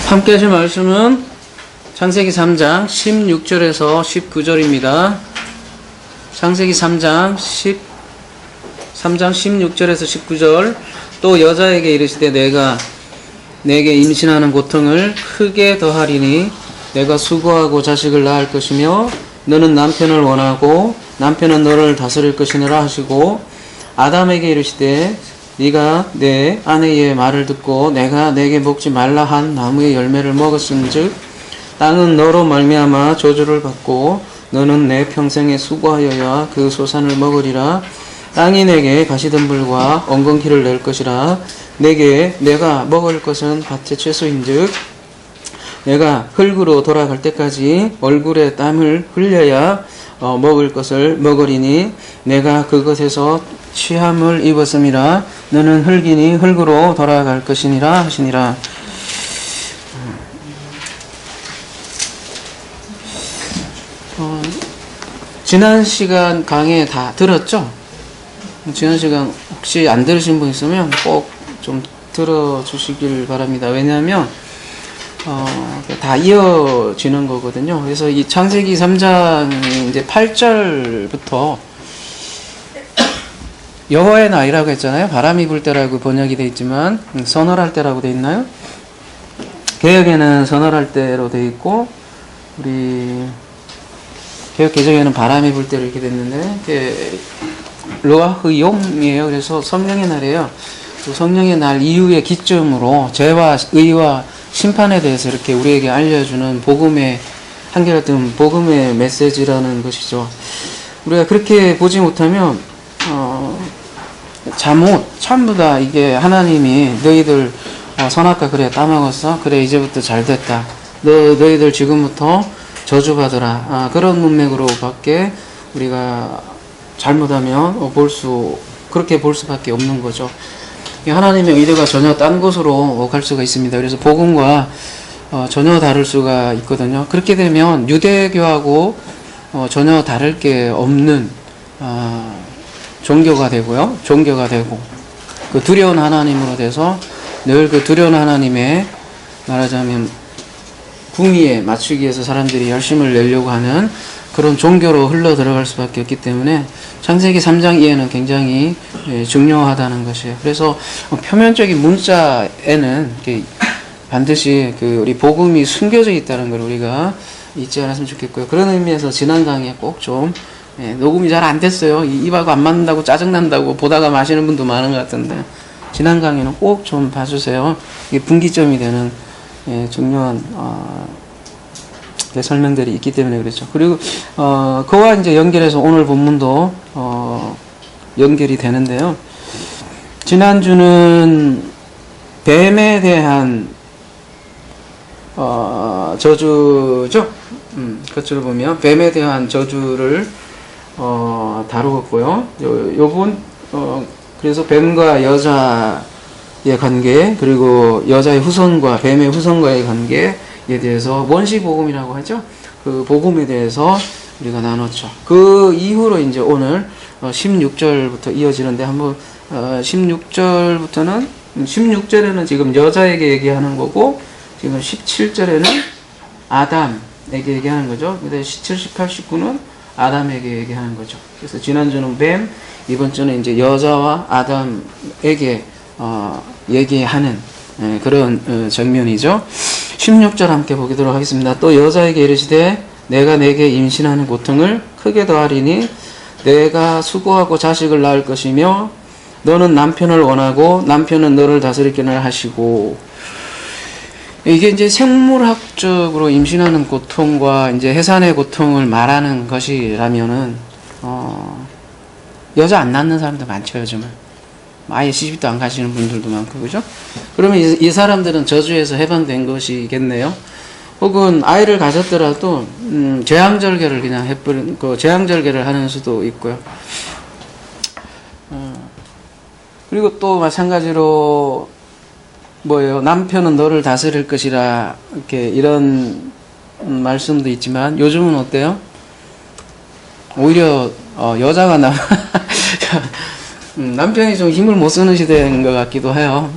함께 하실 말씀은 창세기 3장 16절에서 19절입니다. 창세기 3장 16절에서 19절. 또 여자에게 이르시되 내가 내게 임신하는 고통을 크게 더하리니 내가 수고하고 자식을 낳을 것이며 너는 남편을 원하고 남편은 너를 다스릴 것이니라 하시고, 아담에게 이르시되 네가 내 아내의 말을 듣고 내가 내게 먹지 말라 한 나무의 열매를 먹었은즉 땅은 너로 말미암아 저주를 받고 너는 내 평생에 수고하여야 그 소산을 먹으리라. 땅이 내게 가시덤불과 엉겅퀴를 낼 것이라. 내가 먹을 것은 밭의 채소인즉 내가 흙으로 돌아갈 때까지 얼굴에 땀을 흘려야 먹을 것을 먹으리니 내가 그것에서 취함을 입었음이라. 너는 흙이니 흙으로 돌아갈 것이니라 하시니라. 지난 시간 강의 다 들었죠? 지난 시간 혹시 안 들으신 분 있으면 꼭 좀 들어주시길 바랍니다. 왜냐하면 다 이어지는 거거든요. 그래서 이 창세기 3장 이제 8절부터 여호와의 날이라고 했잖아요. 바람이 불 때라고 번역이 되어 있지만 서늘할 때라고 되어 있나요? 개역에는 서늘할 때로 되어 있고 우리 개역 개정에는 바람이 불 때로 이렇게 됐는데 로아흐욤이에요. 그래서 성령의 날이에요. 성령의 날 이후의 기점으로 죄와 의와 심판에 대해서 이렇게 우리에게 알려주는 복음의 한결같은 복음의 메시지라는 것이죠. 우리가 그렇게 보지 못하면 잘못 전부 다 이게 하나님이 너희들 선악과 그래 따먹었어? 그래 이제부터 잘됐다. 너희들 지금부터 저주받으라. 그런 문맥으로 밖에 우리가 잘못하면 그렇게 볼 수밖에 없는 거죠. 하나님의 의도가 전혀 딴 곳으로 갈 수가 있습니다. 그래서 복음과 전혀 다를 수가 있거든요. 그렇게 되면 유대교하고 전혀 다를 게 없는 종교가 되고요. 종교가 되고 그 두려운 하나님으로 돼서 늘 그 두려운 하나님의 말하자면 궁리에 맞추기 위해서 사람들이 열심을 내려고 하는 그런 종교로 흘러 들어갈 수밖에 없기 때문에 창세기 3장 이해는 굉장히 중요하다는 것이에요. 그래서 표면적인 문자에는 반드시 우리 복음이 숨겨져 있다는 걸 우리가 잊지 않았으면 좋겠고요. 그런 의미에서 지난 강의에 꼭 좀 녹음이 잘 안 됐어요. 입하고 안 맞는다고 짜증난다고 보다가 마시는 분도 많은 것 같은데 지난 강의는 꼭 좀 봐주세요. 이게 분기점이 되는 중요한 설명들이 있기 때문에 그렇죠. 그리고 그와 이제 연결해서 오늘 본문도 연결이 되는데요. 지난주는 뱀에 대한 저주죠. 그것으로 보면 뱀에 대한 저주를 다루었고요. 요번 그래서 뱀과 여자의 관계, 그리고 여자의 후손과 뱀의 후손과의 관계에 대해서 원시복음이라고 하죠. 그 복음에 대해서 우리가 나눴죠. 그 이후로 이제 오늘 16절부터 이어지는데 한번 16절에는 지금 여자에게 얘기하는 거고 지금 17절에는 아담에게 얘기하는 거죠. 근데 17, 18, 19는 아담에게 얘기하는 거죠. 그래서 지난주는 뱀, 이번 주는 이제 여자와 아담에게 얘기하는 그런 장면이죠. 16절 함께 보도록 하겠습니다. 또 여자에게 이르시되 내가 내게 임신하는 고통을 크게 더하리니 내가 수고하고 자식을 낳을 것이며 너는 남편을 원하고 남편은 너를 다스리기를 하시고. 이게 이제 생물학적으로 임신하는 고통과 이제 해산의 고통을 말하는 것이라면은 여자 안 낳는 사람도 많죠. 요즘은 아예 시집도 안 가시는 분들도 많고, 그죠? 그러면 이 사람들은 저주에서 해방된 것이겠네요. 혹은 아이를 가졌더라도 재앙절개를 그냥 해버린 재앙절개를 하는 수도 있고요. 그리고 또 마찬가지로 남편은 너를 다스릴 것이라 이런 말씀도 있지만 요즘은 어때요? 오히려 여자가 남편이 좀 힘을 못 쓰는 시대인 것 같기도 해요.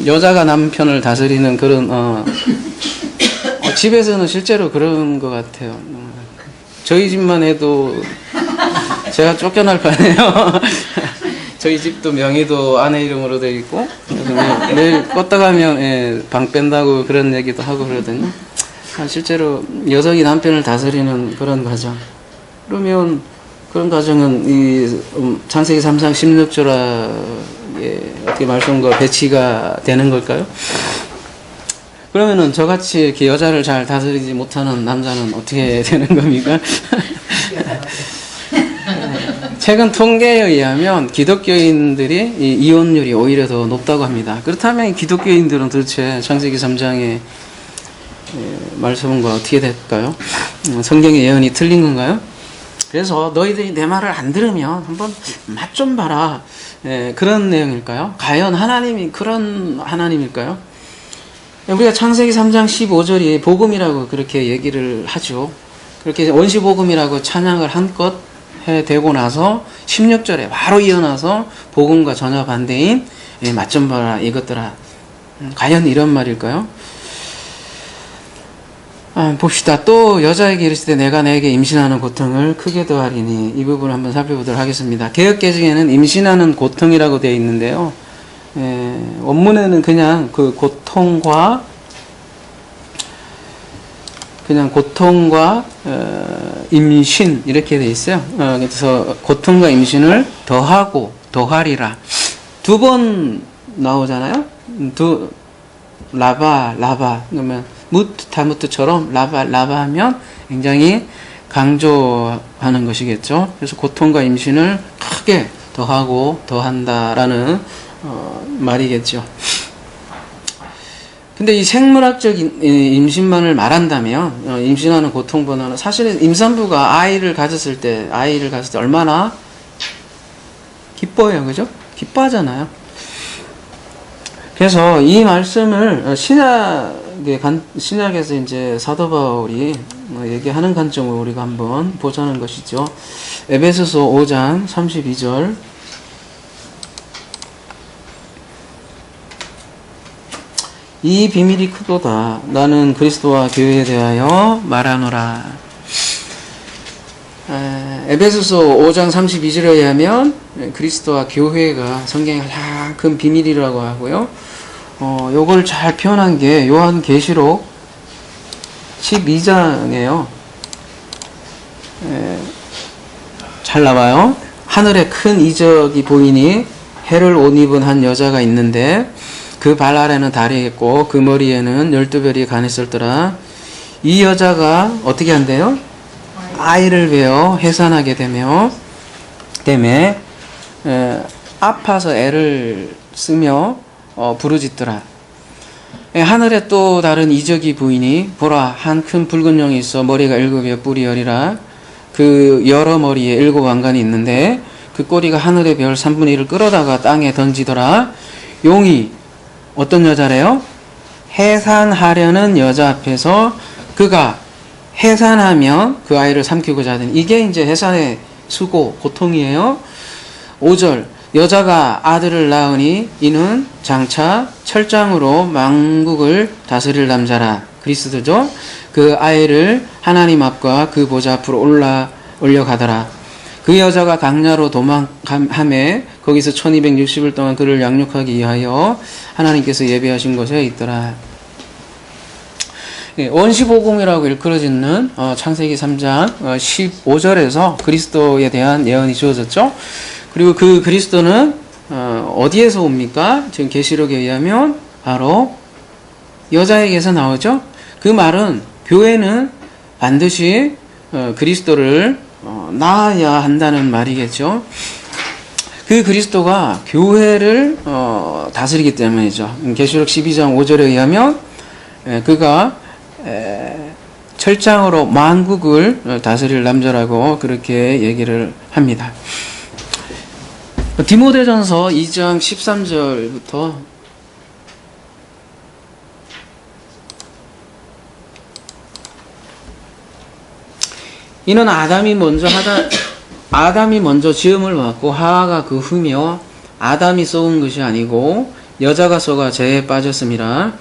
여자가 남편을 다스리는 그런 집에서는 실제로 그런 것 같아요. 저희 집만 해도 제가 쫓겨날 뻔해요. 저희 집도 명의도 아내 이름으로 되어 있고 매일 껐다 가면 방 뺀다고 그런 얘기도 하고 그러거든요. 실제로 여성이 남편을 다스리는 그런 가정. 그러면 그런 가정은 이 창세기 3장 16절에 어떻게 말씀과 배치가 되는 걸까요? 그러면은 저같이 이렇게 여자를 잘 다스리지 못하는 남자는 어떻게 되는 겁니까? 최근 통계에 의하면 기독교인들이 이 이혼율이 오히려 더 높다고 합니다. 그렇다면 기독교인들은 도대체 창세기 3장의 말씀과 어떻게 될까요? 성경의 예언이 틀린 건가요? 그래서 너희들이 내 말을 안 들으면 한번 맛 좀 봐라. 그런 내용일까요? 과연 하나님이 그런 하나님일까요? 우리가 창세기 3장 15절이 복음이라고 그렇게 얘기를 하죠. 그렇게 원시복음이라고 찬양을 한껏 해대고 나서 16절에 바로 이어나서 복음과 전혀 반대인 맛 좀 봐라 이것들아. 과연 이런 말일까요? 봅시다. 또 여자에게 이르시되 내가 내게 임신하는 고통을 크게 더하리니, 이 부분을 한번 살펴보도록 하겠습니다. 개역개정에는 임신하는 고통이라고 되어 있는데요. 원문에는 그냥 그 고통과 임신 이렇게 되어 있어요. 그래서 고통과 임신을 더하고 더하리라 두 번 나오잖아요. 라바 그러면 무트 타무트처럼 라바 하면 굉장히 강조하는 것이겠죠. 그래서 고통과 임신을 크게 더하고 더한다라는 말이겠죠. 근데 이 생물학적 임신만을 말한다면 임신하는 고통보다는 사실은 임산부가 아이를 가졌을 때 얼마나 기뻐요, 그죠? 기뻐하잖아요. 그래서 이 말씀을 신약에서 이제 사도 바울이 얘기하는 관점으로 우리가 한번 보자는 것이죠. 에베소서 5장 32절. 이 비밀이 크도다. 나는 그리스도와 교회에 대하여 말하노라. 에베소서 5장 32절에 의하면 그리스도와 교회가 성경의 가장 큰 비밀이라고 하고요. 요걸 잘 표현한 게 요한계시록 12장이에요. 잘 나와요. 하늘에 큰 이적이 보이니 해를 옷 입은 한 여자가 있는데 그 발 아래는 달이 있고 그 머리에는 12별이 가 있었더라. 이 여자가 어떻게 한대요? 아이를 베어 해산하게 되며 아파서 애를 쓰며 부르짖더라. 하늘에 또 다른 이적이 보이니 보라, 한 큰 붉은 용이 있어 머리가 7여 뿔이 열이라. 그 여러 머리에 7 왕관이 있는데 그 꼬리가 하늘의 별 3분의 1을 끌어다가 땅에 던지더라. 용이 어떤 여자래요? 해산하려는 여자 앞에서 그가 해산하면 그 아이를 삼키고자 하더니, 이게 이제 해산의 수고, 고통이에요. 5절, 여자가 아들을 낳으니 이는 장차 철장으로 만국을 다스릴 남자라. 그리스도죠. 그 아이를 하나님 앞과 그 보좌 앞으로 올려가더라. 그 여자가 강야로 도망함에 거기서 1260일 동안 그를 양육하기 위하여 하나님께서 예비하신 곳에 있더라. 원시복음이라고 일컬어지는 창세기 3장 15절에서 그리스도에 대한 예언이 주어졌죠. 그리고 그 그리스도는 어디에서 옵니까? 지금 계시록에 의하면 바로 여자에게서 나오죠. 그 말은 교회는 반드시 그리스도를 낳아야 한다는 말이겠죠. 그 그리스도가 교회를 다스리기 때문이죠. 계시록 12장 5절에 의하면 그가 철장으로 만국을 다스릴 남자라고 그렇게 얘기를 합니다. 디모데전서 2장 13절부터 이는 아담이 먼저 지음을 받고 하와가 그 후며 아담이 썩은 것이 아니고 여자가 쏘가 죄에 빠졌습니다.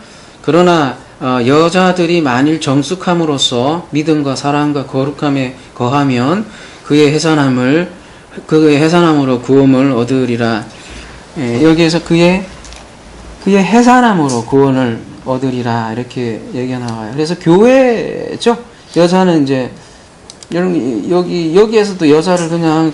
그러나 여자들이 만일 정숙함으로써 믿음과 사랑과 거룩함에 거하면 그의 해산함으로 구원을 얻으리라. 여기에서 그의 해산함으로 구원을 얻으리라 이렇게 얘기가 나와요. 그래서 교회죠. 여자는 이제 여기에서도 여자를 그냥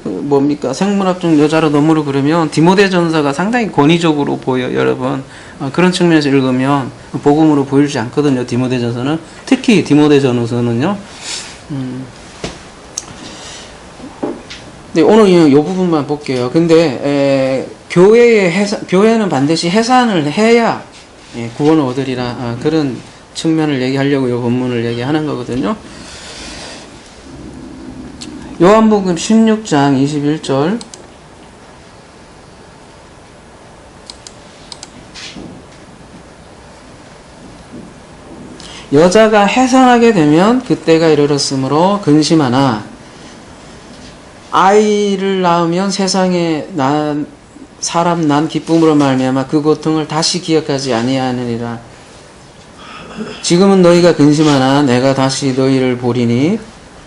뭡니까 생물학적 여자로 넘으로 그러면 디모데전서가 상당히 권위적으로 보여요, 여러분. 그런 측면에서 읽으면 복음으로 보이지 않거든요. 디모데전서는 특히 디모데전서는요. 네, 오늘 이 부분만 볼게요. 근데 교회는 반드시 해산을 해야 구원을 얻으리라 그런 측면을 얘기하려고 이 본문을 얘기하는 거거든요. 요한복음 16장 21절 여자가 해산하게 되면 그때가 이르렀으므로 근심하나 아이를 낳으면 세상에 사람 난 기쁨으로 말미암아 그 고통을 다시 기억하지 아니하느니라. 지금은 너희가 근심하나 내가 다시 너희를 보리니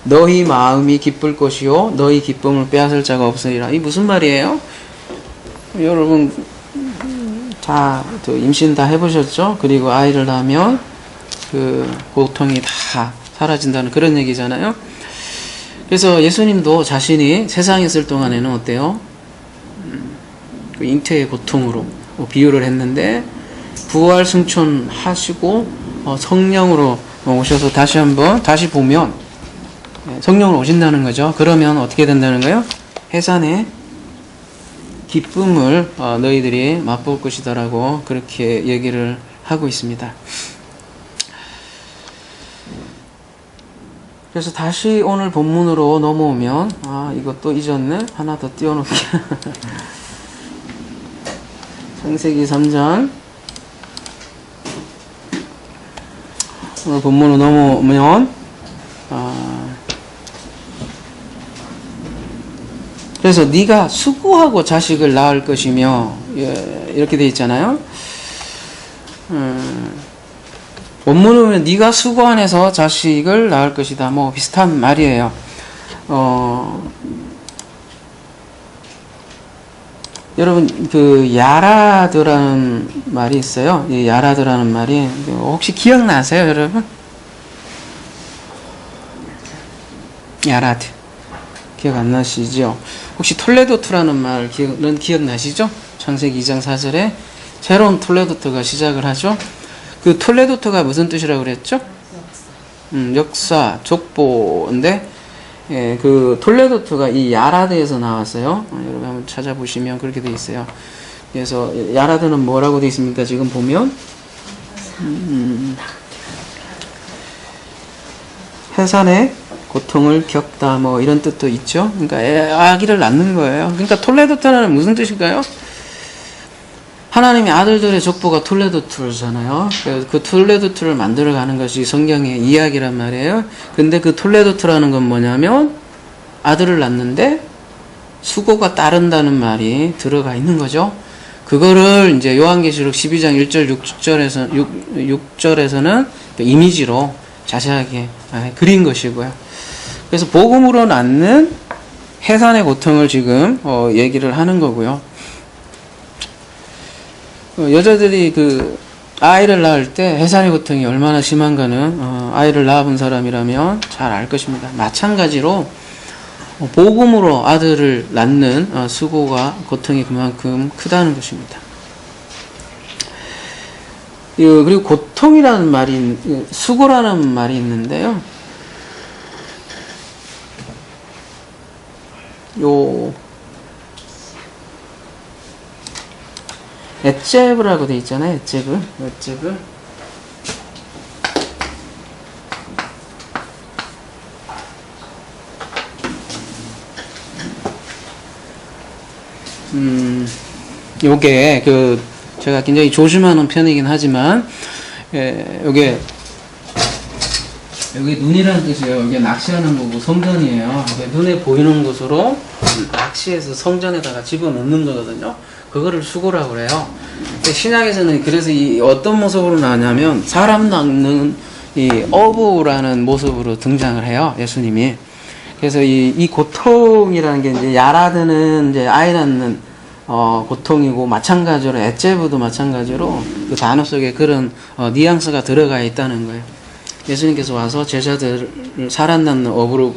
너희 마음이 기쁠 것이요 너희 기쁨을 빼앗을 자가 없으리라. 이 무슨 말이에요? 여러분 다 임신 다 해보셨죠? 그리고 아이를 낳으면 그 고통이 다 사라진다는 그런 얘기잖아요. 그래서 예수님도 자신이 세상에 있을 동안에는 어때요? 그 잉태의 고통으로 비유를 했는데 부활 승천하시고 성령으로 오셔서 다시 보면 성령으로 오신다는 거죠. 그러면 어떻게 된다는 거예요? 해산의 기쁨을 너희들이 맛볼 것이다라고 그렇게 얘기를 하고 있습니다. 그래서 다시 오늘 본문으로 넘어오면 이것도 잊었네. 하나 더 띄워놓을게. 창세기 3장 오늘 본문으로 넘어오면 그래서 네가 수고하고 자식을 낳을 것이며 이렇게 돼 있잖아요. 원문을 보면 네가 수고 안에서 자식을 낳을 것이다. 뭐 비슷한 말이에요. 여러분 그 야라드라는 말이 있어요. 이 야라드라는 말이 혹시 기억나세요, 여러분? 야라드 기억 안 나시죠? 혹시 톨레도트라는 말은 기억나시죠? 창세기 2장 4절에 새로운 톨레도트가 시작을 하죠. 그 톨레도트가 무슨 뜻이라고 그랬죠? 역사, 족보인데 그 톨레도트가 이 야라드에서 나왔어요. 여러분 한번 찾아보시면 그렇게 돼 있어요. 그래서 야라드는 뭐라고 돼 있습니까? 지금 보면 해산의 고통을 겪다 뭐 이런 뜻도 있죠. 그러니까 아기를 낳는 거예요. 그러니까 톨레도트는 무슨 뜻일까요? 하나님의 아들들의 족보가 톨레도트잖아요. 그 톨레도트를 만들어가는 것이 성경의 이야기란 말이에요. 근데 그 톨레도트라는 건 뭐냐면 아들을 낳는데 수고가 따른다는 말이 들어가 있는 거죠. 그거를 이제 요한계시록 12장 1절 6절에서는 이미지로 자세하게 그린 것이고요. 그래서 복음으로 낳는 해산의 고통을 지금 얘기를 하는 거고요. 여자들이 그 아이를 낳을 때 해산의 고통이 얼마나 심한가는 아이를 낳아본 사람이라면 잘 알 것입니다. 마찬가지로 복음으로 아들을 낳는 수고가 고통이 그만큼 크다는 것입니다. 그리고 고통이라는 말이 수고라는 말이 있는데요. 엣제브라고 돼 있잖아요. 엣제브. 요게 제가 굉장히 조심하는 편이긴 하지만 요게 여기 눈이라는 뜻이에요. 이게 낚시하는 거고 성전이에요. 눈에 보이는 곳으로 낚시해서 성전에다가 집어넣는 거거든요. 그거를 수고라고 그래요. 근데 신약에서는 그래서 이 어떤 모습으로 나냐면 사람 낳는 이 어부라는 모습으로 등장을 해요. 예수님이. 그래서 이 고통이라는 게 이제 야라드는 이제 아이 낳는 고통이고, 마찬가지로 엣제부도 마찬가지로 그 단어 속에 그런 뉘앙스가 들어가 있다는 거예요. 예수님께서 와서 제자들을 사람 낳는 어부로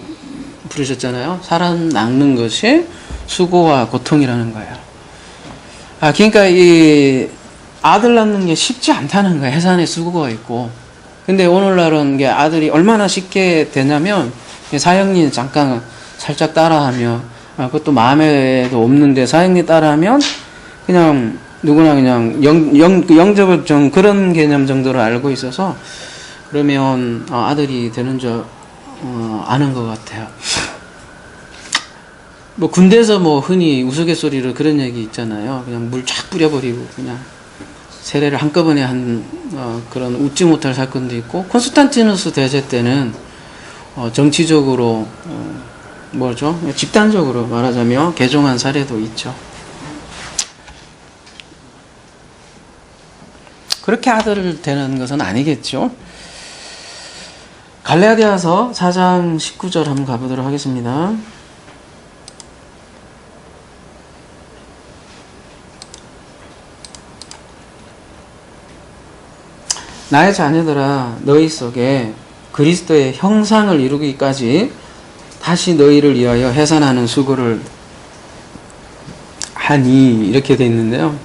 부르셨잖아요. 사람 낳는 것이 수고와 고통이라는 거예요. 그러니까 이 아들 낳는 게 쉽지 않다는 거예요. 해산에 수고가 있고. 근데 오늘날은 이게 아들이 얼마나 쉽게 되냐면, 사형리 잠깐 살짝 따라하며, 그것도 마음에도 없는데 사형리 따라하면 그냥 누구나 그냥 영접을 좀 그런 개념 정도로 알고 있어서, 그러면 아들이 되는 줄 아는 것 같아요. 뭐 군대에서 뭐 흔히 우스갯소리로 그런 얘기 있잖아요. 그냥 물 쫙 뿌려버리고 그냥 세례를 한꺼번에 한 그런 웃지 못할 사건도 있고, 콘스탄티누스 대제 때는 정치적으로 뭐죠? 집단적으로 말하자면 개종한 사례도 있죠. 그렇게 아들을 되는 것은 아니겠죠. 갈라디아서 4장 19절 한번 가보도록 하겠습니다. 나의 자녀들아, 너희 속에 그리스도의 형상을 이루기까지 다시 너희를 위하여 해산하는 수고를 하니, 이렇게 돼 있는데요.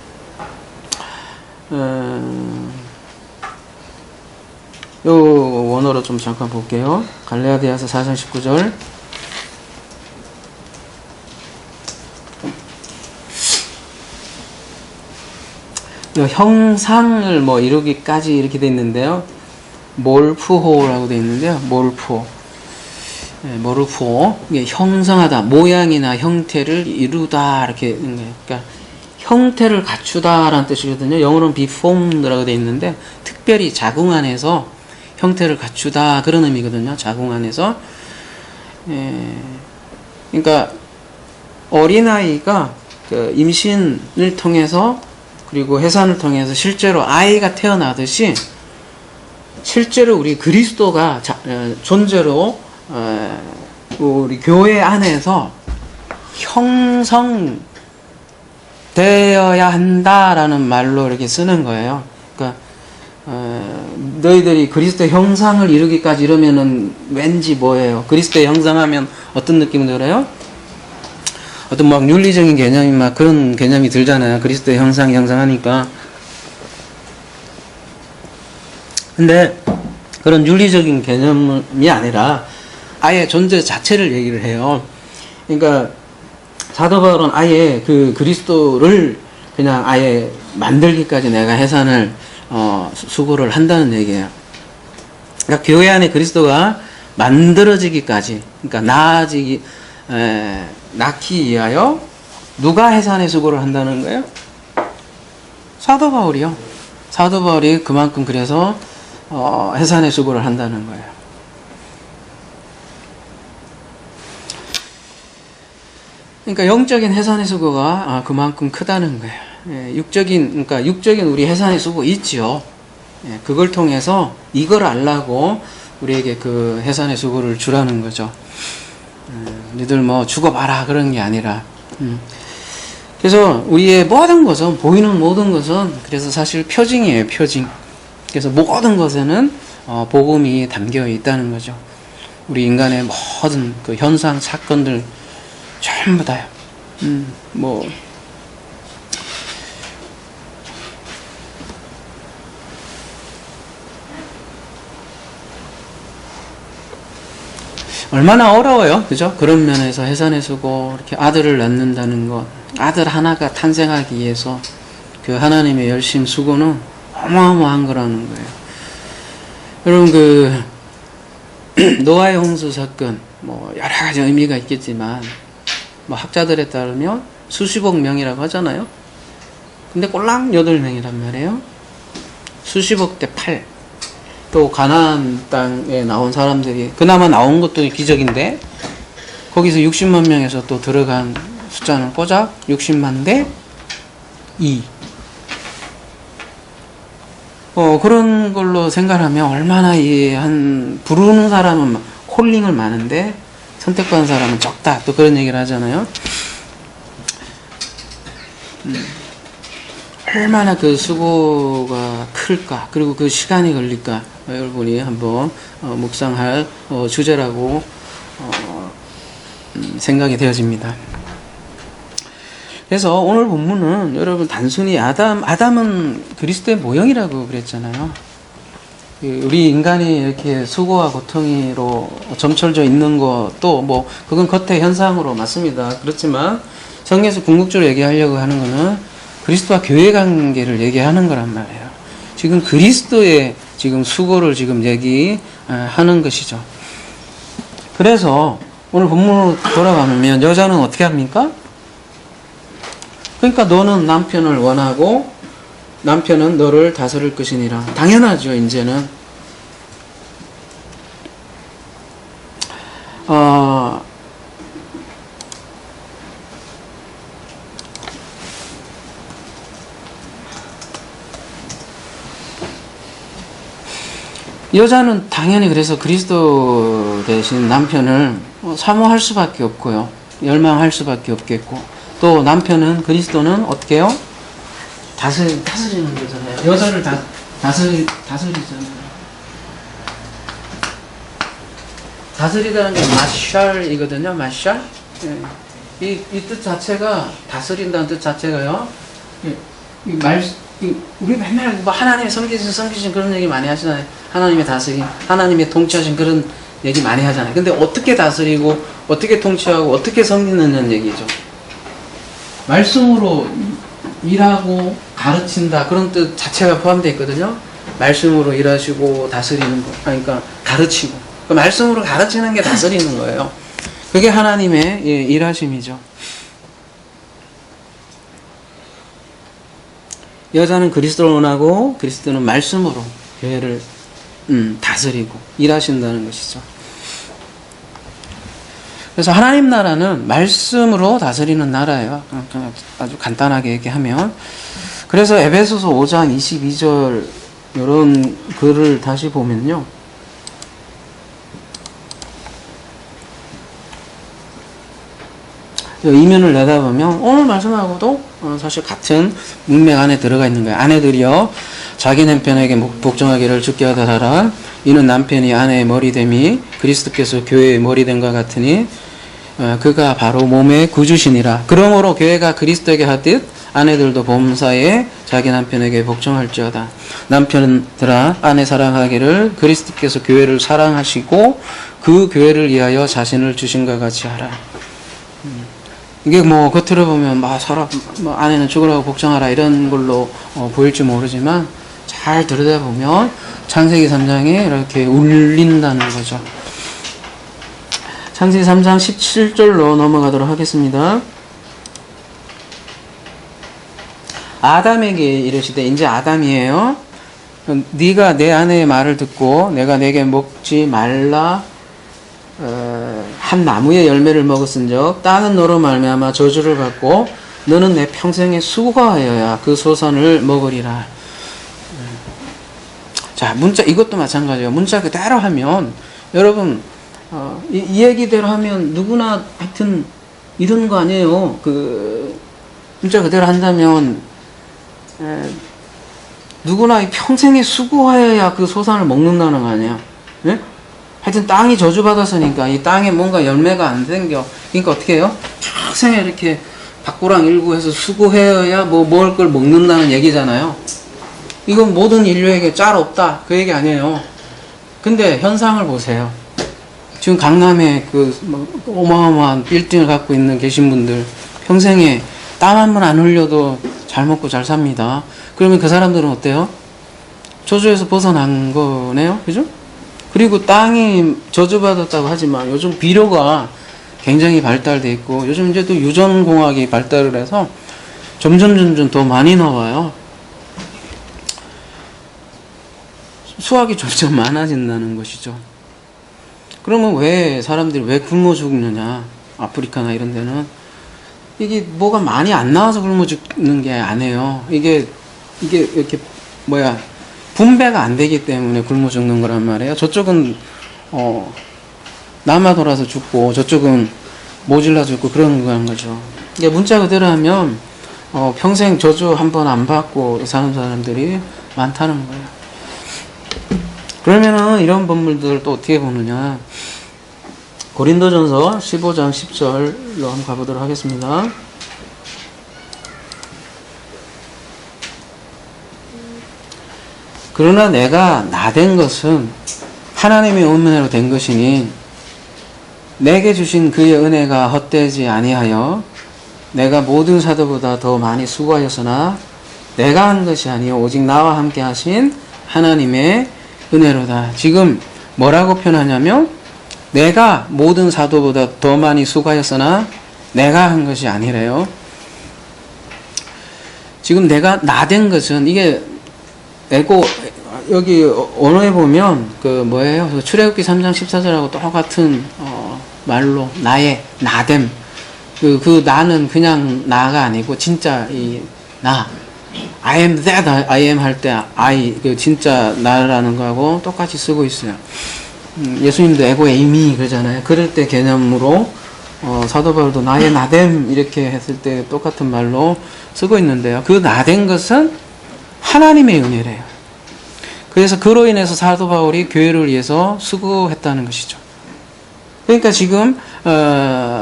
요 원어로 좀 잠깐 볼게요. 갈라디아서 4장 19절. 형상을 뭐 이루기까지 이렇게 돼 있는데요. 몰프호라고 돼 있는데요. 몰프호. 모르포. 이게 형성하다, 모양이나 형태를 이루다, 이렇게 있는 거예요. 그러니까 형태를 갖추다라는 뜻이거든요. 영어로는 be formed라고 돼 있는데, 특별히 자궁 안에서 형태를 갖추다, 그런 의미거든요. 자궁 안에서. 그러니까 어린아이가 그 임신을 통해서, 그리고 해산을 통해서 실제로 아이가 태어나듯이, 실제로 우리 그리스도가 존재로 우리 교회 안에서 형성되어야 한다라는 말로 이렇게 쓰는 거예요. 그러니까 너희들이 그리스도의 형상을 이루기까지, 이러면은 왠지 뭐예요? 그리스도의 형상하면 어떤 느낌이 들어요? 어떤 막 윤리적인 개념이 막 그런 개념이 들잖아요. 그리스도의 형상하니까. 근데 그런 윤리적인 개념이 아니라 아예 존재 자체를 얘기를 해요. 그러니까 사도 바울은 아예 그 그리스도를 그냥 아예 만들기까지 내가 해산을 수고를 한다는 얘기예요. 그러니까 교회 안에 그리스도가 만들어지기까지, 그러니까 낳기 위하여 누가 해산의 수고를 한다는 거예요? 사도 바울이요. 사도 바울이 그만큼 그래서 해산의 수고를 한다는 거예요. 그러니까 영적인 해산의 수고가 그만큼 크다는 거예요. 그러니까 육적인 우리 해산의 수고 있지요. 그걸 통해서 이걸 알라고 우리에게 그 해산의 수고를 주라는 거죠. 니들 뭐 죽어봐라, 그런 게 아니라. 그래서 우리의 모든 것은, 보이는 모든 것은 그래서 사실 표징이에요, 표징. 그래서 모든 것에는 복음이 담겨 있다는 거죠. 우리 인간의 모든 그 현상, 사건들 전부 다요. 얼마나 어려워요, 그죠? 그런 면에서 해산의 수고, 이렇게 아들을 낳는다는 것, 아들 하나가 탄생하기 위해서 그 하나님의 열심 수고는 어마어마한 거라는 거예요. 여러분, 그 노아의 홍수 사건, 뭐 여러 가지 의미가 있겠지만, 뭐 학자들에 따르면 수십억 명이라고 하잖아요. 근데 꼴랑 8명이란 말이에요. 수십억 대 8. 또 가나안 땅에 나온 사람들이 그나마 나온 것도 기적인데, 거기서 60만 명에서 또 들어간 숫자는 고작 60만 대 이. 그런 걸로 생각하면 얼마나 부르는 사람은 콜링을 많은데 선택받은 사람은 적다. 또 그런 얘기를 하잖아요. 얼마나 그 수고가 클까, 그리고 그 시간이 걸릴까, 여러분이 한번 묵상할 주제라고 생각이 되어집니다. 그래서 오늘 본문은 여러분 단순히 아담은 그리스도의 모형이라고 그랬잖아요. 우리 인간이 이렇게 수고와 고통으로 점철져 있는 것도 뭐 그건 겉의 현상으로 맞습니다. 그렇지만 성경에서 궁극적으로 얘기하려고 하는 거는 그리스도와 교회 관계를 얘기하는 거란 말이에요. 지금 그리스도의 지금 수고를 지금 얘기하는 것이죠. 그래서 오늘 본문으로 돌아가면 여자는 어떻게 합니까? 그러니까 너는 남편을 원하고 남편은 너를 다스릴 것이니라. 당연하죠, 이제는. 여자는 당연히 그래서 그리스도 대신 남편을 사모할 수밖에 없고요. 열망할 수밖에 없겠고, 또 남편은 그리스도는 어떻게 해요? 다스리는 거잖아요. 여자를 다스리잖아요. 다스리다는 게 마샬이거든요. 마샬. 이 뜻 자체가 다스린다는 뜻 자체가요. 우리 맨날 뭐 하나님의 섬기신 그런 얘기 많이 하시잖아요. 하나님의 다스림, 하나님의 통치하신 그런 얘기 많이 하잖아요. 근데 어떻게 다스리고 어떻게 통치하고 어떻게 섬기느냐는 얘기죠. 말씀으로 일하고 가르친다, 그런 뜻 자체가 포함되어 있거든요. 말씀으로 일하시고 다스리는 거, 그러니까 가르치고, 그 말씀으로 가르치는 게 다스리는 거예요. 그게 하나님의 일하심이죠. 여자는 그리스도를 원하고 그리스도는 말씀으로 교회를 다스리고 일하신다는 것이죠. 그래서 하나님 나라는 말씀으로 다스리는 나라예요. 아주 간단하게 얘기하면. 그래서 에베소서 5장 22절 이런 글을 다시 보면요. 이면을 내다보면 오늘 말씀하고도 사실 같은 문맥 안에 들어가 있는 거예요. 아내들이여 자기 남편에게 복종하기를 주께 하더라. 이는 남편이 아내의 머리됨이 그리스도께서 교회의 머리됨과 같으니 그가 바로 몸의 구주시니라. 그러므로 교회가 그리스도에게 하듯 아내들도 범사에 자기 남편에게 복종할지어다. 남편들아 아내 사랑하기를 그리스도께서 교회를 사랑하시고 그 교회를 위하여 자신을 주신과 같이 하라. 이게 뭐 겉으로 보면 아내는 죽으라고 복종하라 이런 걸로 보일지 모르지만 잘 들여다보면 창세기 3장에 이렇게 울린다는 거죠. 창세기 3장 17절로 넘어가도록 하겠습니다. 아담에게 이르시되, 이제 아담이에요. 네가 내 아내의 말을 듣고 내가 내게 먹지 말라 한 나무의 열매를 먹었은즉 땅은 너로 말미암아 저주를 받고 너는 내 평생에 수고하여야 그 소산을 먹으리라. 자, 문자 이것도 마찬가지예요. 문자 그대로 하면 여러분 이 얘기대로 하면 누구나 하여튼 이런 거 아니에요. 그 문자 그대로 한다면 누구나 평생에 수고하여야 그 소산을 먹는다는 거 아니에요. 네? 하여튼 땅이 저주받았으니까 이 땅에 뭔가 열매가 안 생겨. 그러니까 어떻게 해요? 평생에 이렇게 박구랑 일구해서 수고해야 뭐 먹을 걸 먹는다는 얘기잖아요. 이건 모든 인류에게 짤 없다 그 얘기 아니에요. 근데 현상을 보세요. 지금 강남에 어마어마한 빌딩을 갖고 계신 분들 평생에 땀 한 번 안 흘려도 잘 먹고 잘 삽니다. 그러면 그 사람들은 어때요? 저주에서 벗어난 거네요. 그죠? 그리고 땅이 저주받았다고 하지만 요즘 비료가 굉장히 발달돼 있고 요즘 이제 또 유전공학이 발달을 해서 점점 더 많이 나와요. 수확이 점점 많아진다는 것이죠. 그러면 사람들이 왜 굶어 죽느냐? 아프리카나 이런 데는 이게 뭐가 많이 안 나와서 굶어 죽는 게 아니에요. 이게 이렇게 분배가 안 되기 때문에 굶어 죽는 거란 말이에요. 저쪽은 남아 돌아서 죽고 저쪽은 모질라 죽고 그런 거죠. 이게 문자 그대로 하면 평생 저주 한 번 안 받고 사는 사람들이 많다는 거예요. 그러면은 이런 본문들을 또 어떻게 보느냐. 고린도전서 15장 10절로 한번 가보도록 하겠습니다. 그러나 내가 나된 것은 하나님의 은혜로 된 것이니 내게 주신 그의 은혜가 헛되지 아니하여 내가 모든 사도보다 더 많이 수고하였으나 내가 한 것이 아니요 오직 나와 함께 하신 하나님의 은혜로다. 지금 뭐라고 표현하냐면 내가 모든 사도보다 더 많이 수고하였으나 내가 한 것이 아니래요. 지금 내가 나된 것은 이게 여기 언어에 보면 출애굽기 3장 14절하고 똑같은 말로 나의 나됨. 그 나는 그냥 나가 아니고 진짜 이 나. I am that I am 할 때 I 진짜 나라는 거하고 똑같이 쓰고 있어요. 예수님도 에고 에이미 그러잖아요. 그럴 때 개념으로 사도 바울도 나의 나됨 이렇게 했을 때 똑같은 말로 쓰고 있는데요. 그 나된 것은 하나님의 은혜래요. 그래서 그로 인해서 사도 바울이 교회를 위해서 수고했다는 것이죠. 그러니까 지금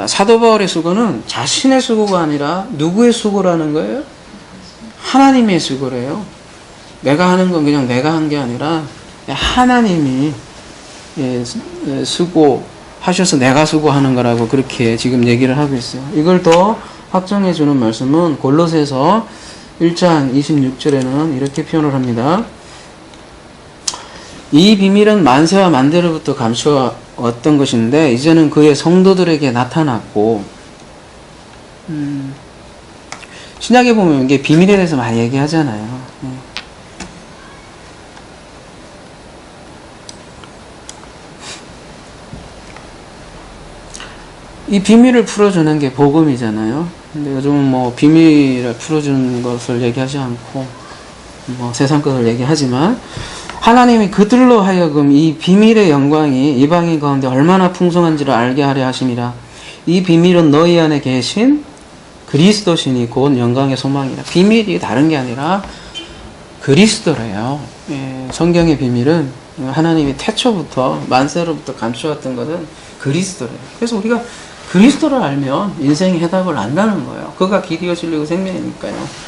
사도 바울의 수고는 자신의 수고가 아니라 누구의 수고라는 거예요? 하나님의 수고래요. 내가 하는 건 그냥 내가 한 게 아니라 하나님이 수고하셔서 내가 수고하는 거라고 그렇게 지금 얘기를 하고 있어요. 이걸 더 확정해 주는 말씀은 골로새서 1장 26절에는 이렇게 표현을 합니다. 이 비밀은 만세와 만대로부터 감추었던 것인데 이제는 그의 성도들에게 나타났고 신약에 보면 이게 비밀에 대해서 많이 얘기하잖아요. 이 비밀을 풀어주는 게 복음이잖아요. 근데 요즘은 비밀을 풀어주는 것을 얘기하지 않고 세상 것을 얘기하지만 하나님이 그들로 하여금 이 비밀의 영광이 이방인 가운데 얼마나 풍성한지를 알게 하려 하심이라. 이 비밀은 너희 안에 계신 그리스도시니 곧 영광의 소망이라. 비밀이 다른 게 아니라 그리스도래요. 성경의 비밀은 하나님이 태초부터 만세로부터 감추었던 것은 그리스도래요. 그래서 우리가 그리스도를 알면 인생의 해답을 안다는 거예요. 그가 길이요 진리요 생명이니까요.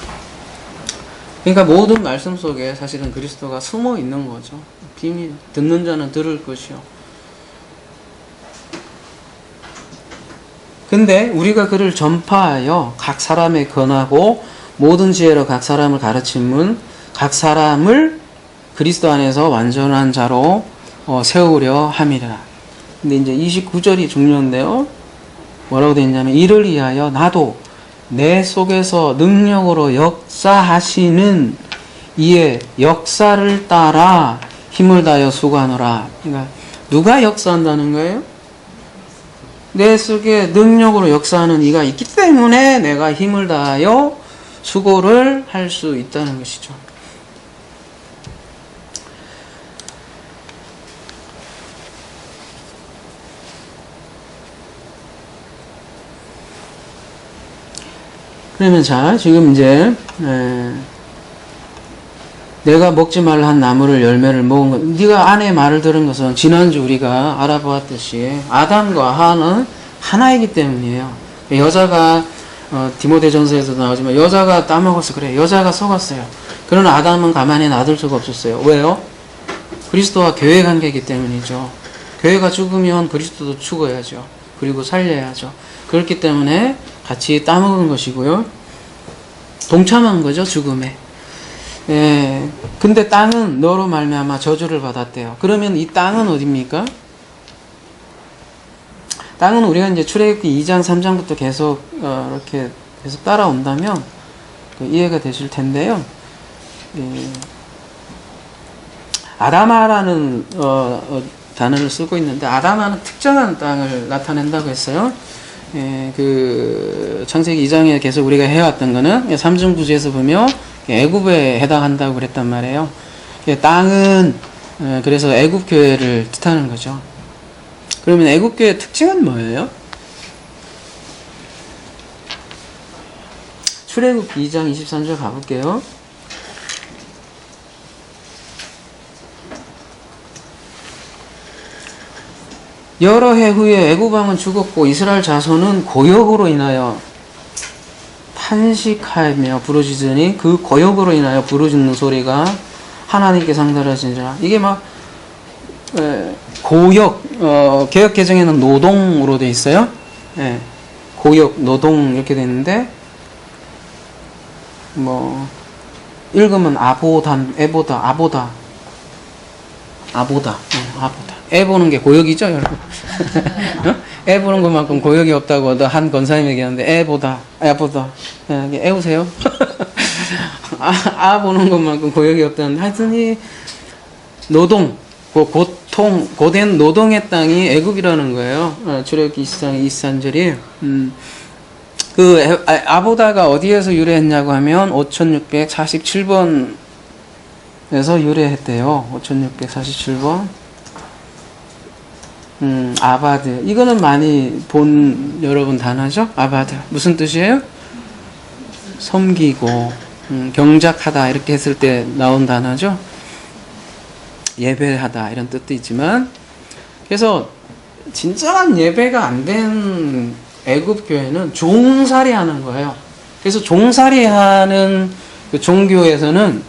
그러니까 모든 말씀 속에 사실은 그리스도가 숨어 있는 거죠. 비밀. 듣는 자는 들을 것이요. 근데 우리가 그를 전파하여 각 사람에 권하고 모든 지혜로 각 사람을 가르침은 각 사람을 그리스도 안에서 완전한 자로 세우려 함이라. 근데 이제 29절이 중요한데요. 뭐라고 되어 있냐면 이를 위하여 나도 내 속에서 능력으로 역사하시는 이의 역사를 따라 힘을 다하여 수고하노라. 그러니까 누가 역사한다는 거예요? 내 속에 능력으로 역사하는 이가 있기 때문에 내가 힘을 다하여 수고를 할 수 있다는 것이죠. 그러면 지금 이제 내가 먹지 말라 한 나무를 열매를 먹은 것, 네가 아내의 말을 들은 것은 지난주 우리가 알아보았듯이 아담과 하와는 하나이기 때문이에요. 여자가 디모데전서에서도 나오지만 여자가 따먹어서 그래. 여자가 속았어요. 그러나 아담은 가만히 놔둘 수가 없었어요. 왜요? 그리스도와 교회 관계이기 때문이죠. 교회가 죽으면 그리스도도 죽어야죠. 그리고 살려야죠. 그렇기 때문에 같이 따먹은 것이고요. 동참한 거죠, 죽음에. 근데 땅은 너로 말미암아 저주를 받았대요. 그러면 이 땅은 어디입니까? 땅은 우리가 이제 출애굽기 2장, 3장부터 계속 이렇게 계속 따라온다면 이해가 되실 텐데요. 아다마라는 단어를 쓰고 있는데 아다마는 특정한 땅을 나타낸다고 했어요. 그 창세기 2장에 계속 우리가 해왔던 거는 삼중구주에서 보면 애굽에 해당한다고 그랬단 말이에요. 땅은 그래서 애굽교회를 뜻하는 거죠. 그러면 애굽교회의 특징은 뭐예요? 출애굽 2장 23절 가볼게요. 여러 해 후에 애굽 왕은 죽었고 이스라엘 자손은 고역으로 인하여 탄식하며 부르짖으니 그 고역으로 인하여 부르짖는 소리가 하나님께 상달하시니라. 이게 막 고역, 개역 개정에는 노동으로 돼 있어요. 예, 고역, 노동 이렇게 돼 있는데 뭐 읽으면 아보단, 애보다, 아보다, 아보다. 애 보는 게 고역이죠, 여러분. 애 보는 것만큼 고역이 없다고 한 권사님 얘기하는데 애보다, 애보다. 애우세요. 보는 것만큼 고역이 없다는데 하여튼 이 노동, 고통, 고된 노동의 땅이 애굽이라는 거예요. 출애굽기 20장 23절이. 그 아보다가 어디에서 유래했냐고 하면 5647번에서 유래했대요. 5647번. 아바드. 이거는 많이 본 여러분 단어죠? 아바드. 무슨 뜻이에요? 섬기고, 경작하다 이렇게 했을 때 나온 단어죠? 예배하다 이런 뜻도 있지만, 그래서 진정한 예배가 안 된 애굽 교회는 종살이 하는 거예요. 그래서 종살이 하는 그 종교에서는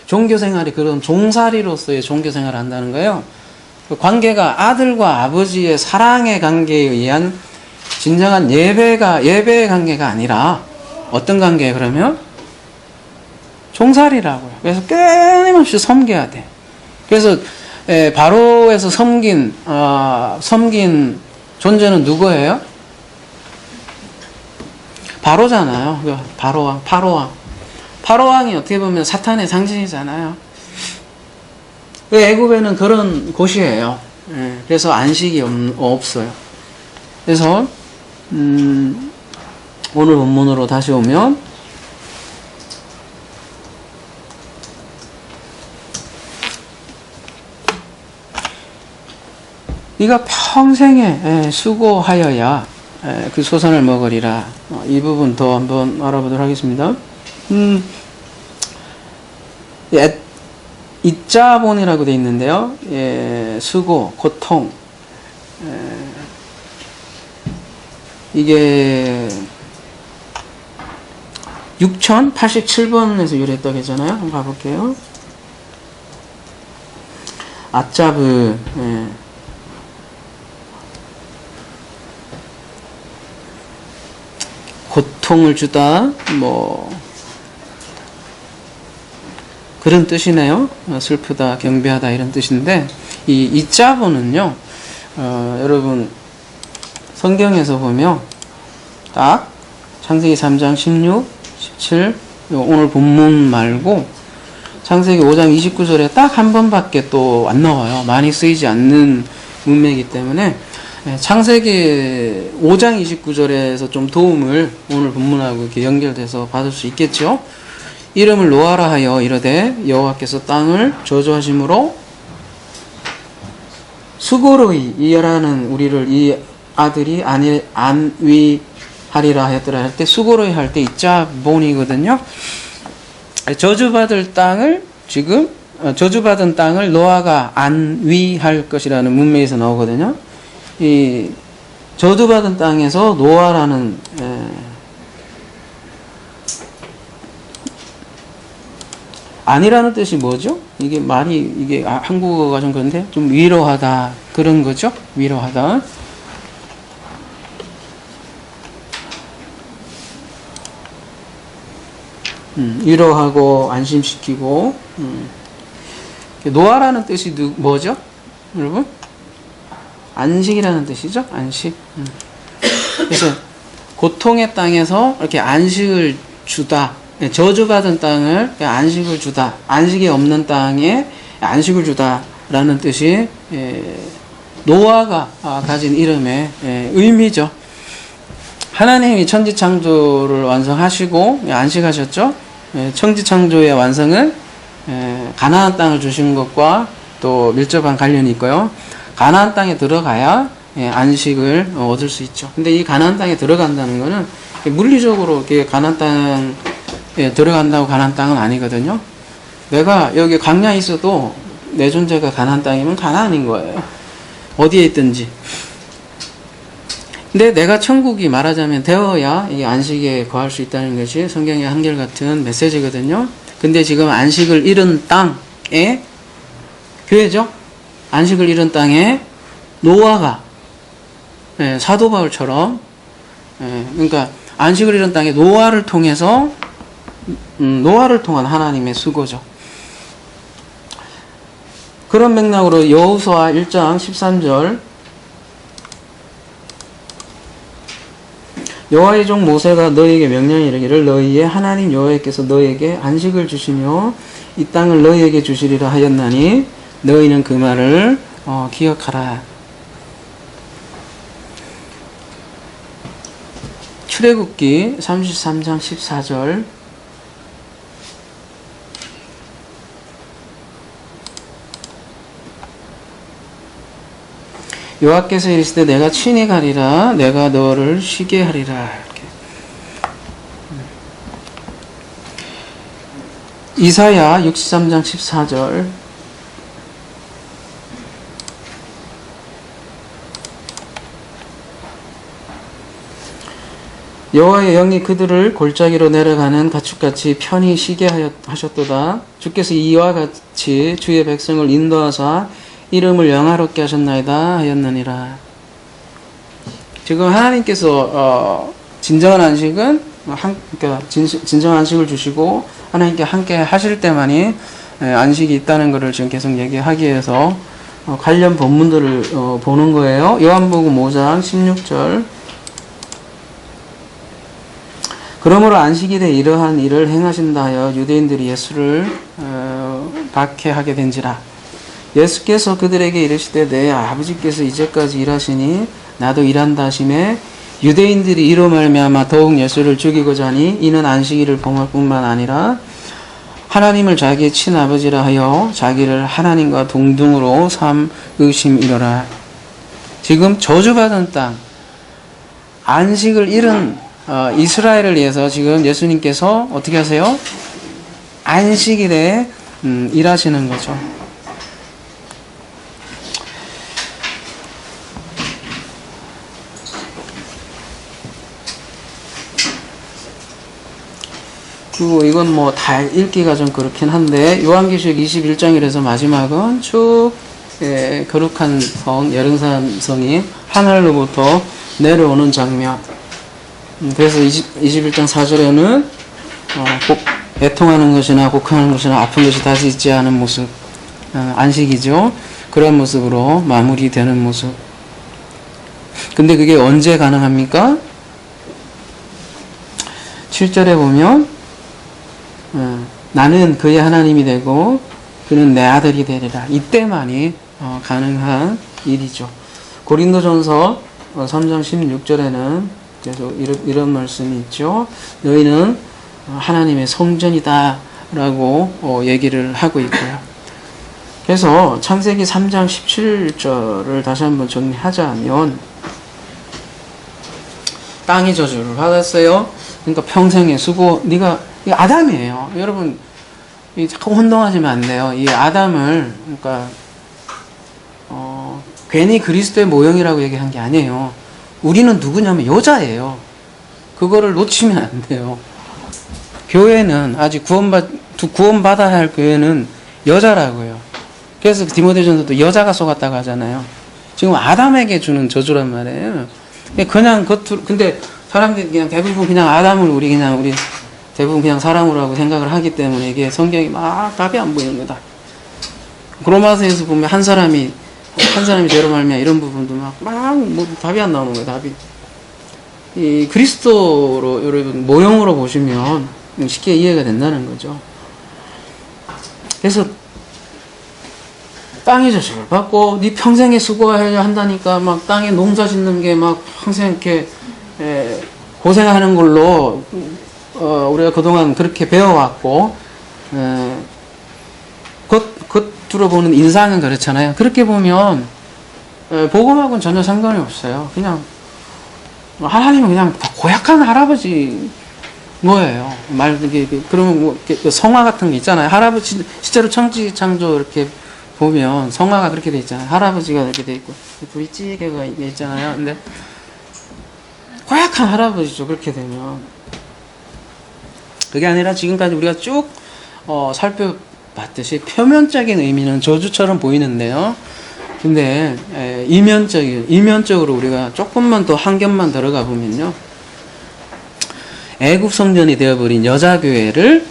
종교 생활이 그런 종살이로서의 종교 생활을 한다는 거예요. 그 관계가 아들과 아버지의 사랑의 관계에 의한 진정한 예배의 관계가 아니라 어떤 관계예요, 그러면? 종살이라고요. 그래서 끊임없이 섬겨야 돼. 그래서 바로에서 섬긴 존재는 누구예요? 바로잖아요. 바로왕. 파로왕이 어떻게 보면 사탄의 상징이잖아요. 애굽에는 그런 곳이에요. 그래서 안식이 없어요. 그래서 오늘 본문으로 다시 오면 네가 평생에 수고하여야 그 소산을 먹으리라. 이 부분 더 한번 알아보도록 하겠습니다. 이자본이라고 되어 있는데요. 수고, 고통. 이게 6087번에서 유래했다고 했잖아요. 한번 봐볼게요. 아짜브. 고통을 주다. 그런 뜻이네요. 슬프다, 경배하다 이런 뜻인데 이 이자본은요, 여러분 성경에서 보면 딱 창세기 3장 16, 17 오늘 본문 말고 창세기 5장 29절에 딱 한 번밖에 또 안 나와요. 많이 쓰이지 않는 문맥이기 때문에 창세기 5장 29절에서 좀 도움을 오늘 본문하고 이렇게 연결돼서 받을 수 있겠죠. 이름을 노아라 하여 이르되 여호와께서 땅을 저주하심으로 수고로이 이해라는 우리를 이 아들이 안위하리라 하였더라 할 때 수고로이 할 때 이자본이거든요. 저주받은 땅을 노아가 안위할 것이라는 문맥에서 나오거든요. 이 저주받은 땅에서 노아라는 안이라는 뜻이 뭐죠? 이게 한국어가 좀 그런데 좀 위로하다 그런 거죠? 위로하다. 위로하고 안심시키고. 노아라는 뜻이 뭐죠? 여러분? 안식이라는 뜻이죠? 안식. 그래서 고통의 땅에서 이렇게 안식을 주다. 저주받은 땅을 안식을 주다. 안식이 없는 땅에 안식을 주다. 라는 뜻이 노아가 가진 이름의 의미죠. 하나님이 천지창조를 완성하시고 안식하셨죠. 천지창조의 완성은 가나안 땅을 주시는 것과 또 밀접한 관련이 있고요. 가나안 땅에 들어가야 안식을 얻을 수 있죠. 근데 이 가나안 땅에 들어간다는 것은 물리적으로 가나안 땅에 들어간다고 가나안 땅은 아니거든요. 내가 여기 광야에 있어도 내 존재가 가나안 땅이면 가나안인 거예요. 어디에 있든지. 근데 내가 천국이 말하자면 되어야 이 안식에 거할 수 있다는 것이 성경의 한결같은 메시지거든요. 근데 지금 안식을 잃은 땅에 교회죠. 안식을 잃은 땅에 노아가 사도 바울처럼 그러니까 안식을 잃은 땅에 노아를 통해서 노아를 통한 하나님의 수고죠. 그런 맥락으로 여호수아 1장 13절 여호와의 종 모세가 너희에게 명령하여 이르기를 너희의 하나님 여호와께서 너희에게 안식을 주시며 이 땅을 너희에게 주시리라 하였나니 너희는 그 말을 기억하라. 출애굽기 33장 14절 여호와께서 이르시되 내가 친히 가리라 내가 너를 쉬게 하리라. 이렇게. 이사야 63장 14절 여호와의 영이 그들을 골짜기로 내려가는 가축같이 편히 쉬게 하셨도다. 주께서 이와 같이 주의 백성을 인도하사 이름을 영화롭게 하셨나이다 하였느니라. 지금 하나님께서 진정한 안식은 그러니까 진정한 안식을 주시고 하나님께 함께 하실 때만이 안식이 있다는 것을 지금 계속 얘기하기 위해서 관련 본문들을 보는 거예요. 요한복음 5장 16절 그러므로 안식일에 이러한 일을 행하신다 하여 유대인들이 예수를 박해하게 된지라. 예수께서 그들에게 이르시되 내 아버지께서 이제까지 일하시니 나도 일한다 하시매 유대인들이 이로 말미암아 더욱 예수를 죽이고자 하니 이는 안식일을 범할 뿐만 아니라 하나님을 자기의 친아버지라 하여 자기를 하나님과 동등으로 삼으심이로라. 지금 저주받은 땅 안식을 잃은 이스라엘을 위해서 지금 예수님께서 어떻게 하세요? 안식일에 일하시는 거죠. 그리고 이건 뭐 다 읽기가 좀 그렇긴 한데 요한계시록 21장이라서 마지막은 쭉 거룩한 성 예루살렘 성이 하늘로부터 내려오는 장면. 그래서 21장 4절에는 애통하는 것이나 곡하는 것이나 아픈 것이 다시 있지 않은 모습 안식이죠. 그런 모습으로 마무리되는 모습. 근데 그게 언제 가능합니까? 7절에 보면 나는 그의 하나님이 되고 그는 내 아들이 되리라. 이때만이 가능한 일이죠. 고린도전서 3장 16절에는 계속 이런 말씀이 있죠. 너희는 하나님의 성전이다 라고 얘기를 하고 있고요. 그래서 창세기 3장 17절을 다시 한번 정리하자면 땅이 저주를 받았어요. 그러니까 평생의 수고 이 아담이에요. 여러분 자꾸 혼동하시면 안 돼요. 이 아담을 그러니까 괜히 그리스도의 모형이라고 얘기한 게 아니에요. 우리는 누구냐면 여자예요. 그거를 놓치면 안 돼요. 교회는 아직 구원받아야 할 교회는 여자라고요. 그래서 디모데전서도 여자가 속았다고 하잖아요. 지금 아담에게 주는 저주란 말이에요. 그냥 근데 사람들이 그냥 대부분 그냥 아담을 우리 대부분 그냥 사람으로 하고 생각을 하기 때문에 이게 성경이 막 답이 안 보이는 거다. 로마서에서 보면 한 사람이 죄로 말미암아 이런 부분도 뭐 답이 안 나오는 거예요. 답이. 이 그리스도로 여러분 모형으로 보시면 쉽게 이해가 된다는 거죠. 그래서 땅이 자식을 받고 네 평생에 수고해야 한다니까 막 땅에 농사 짓는 게 막 평생 이렇게 고생하는 걸로 우리가 그동안 그렇게 배워왔고 겉으로 보는 인상은 그렇잖아요. 그렇게 보면 복음하고는 전혀 상관이 없어요. 그냥 하나님은 그냥 고약한 할아버지 뭐예요? 그러면 뭐 성화 같은 게 있잖아요. 할아버지 실제로 천지 창조 이렇게 보면 성화가 그렇게 돼 있잖아요. 할아버지가 이렇게 돼 있고 불이 찌개가 있잖아요. 근데 고약한 할아버지죠. 그렇게 되면 그게 아니라 지금까지 우리가 쭉 살펴봤듯이 표면적인 의미는 저주처럼 보이는데요. 근데 이면적으로 우리가 조금만 더 한 겹만 들어가 보면요. 애국 성전이 되어버린 여자교회를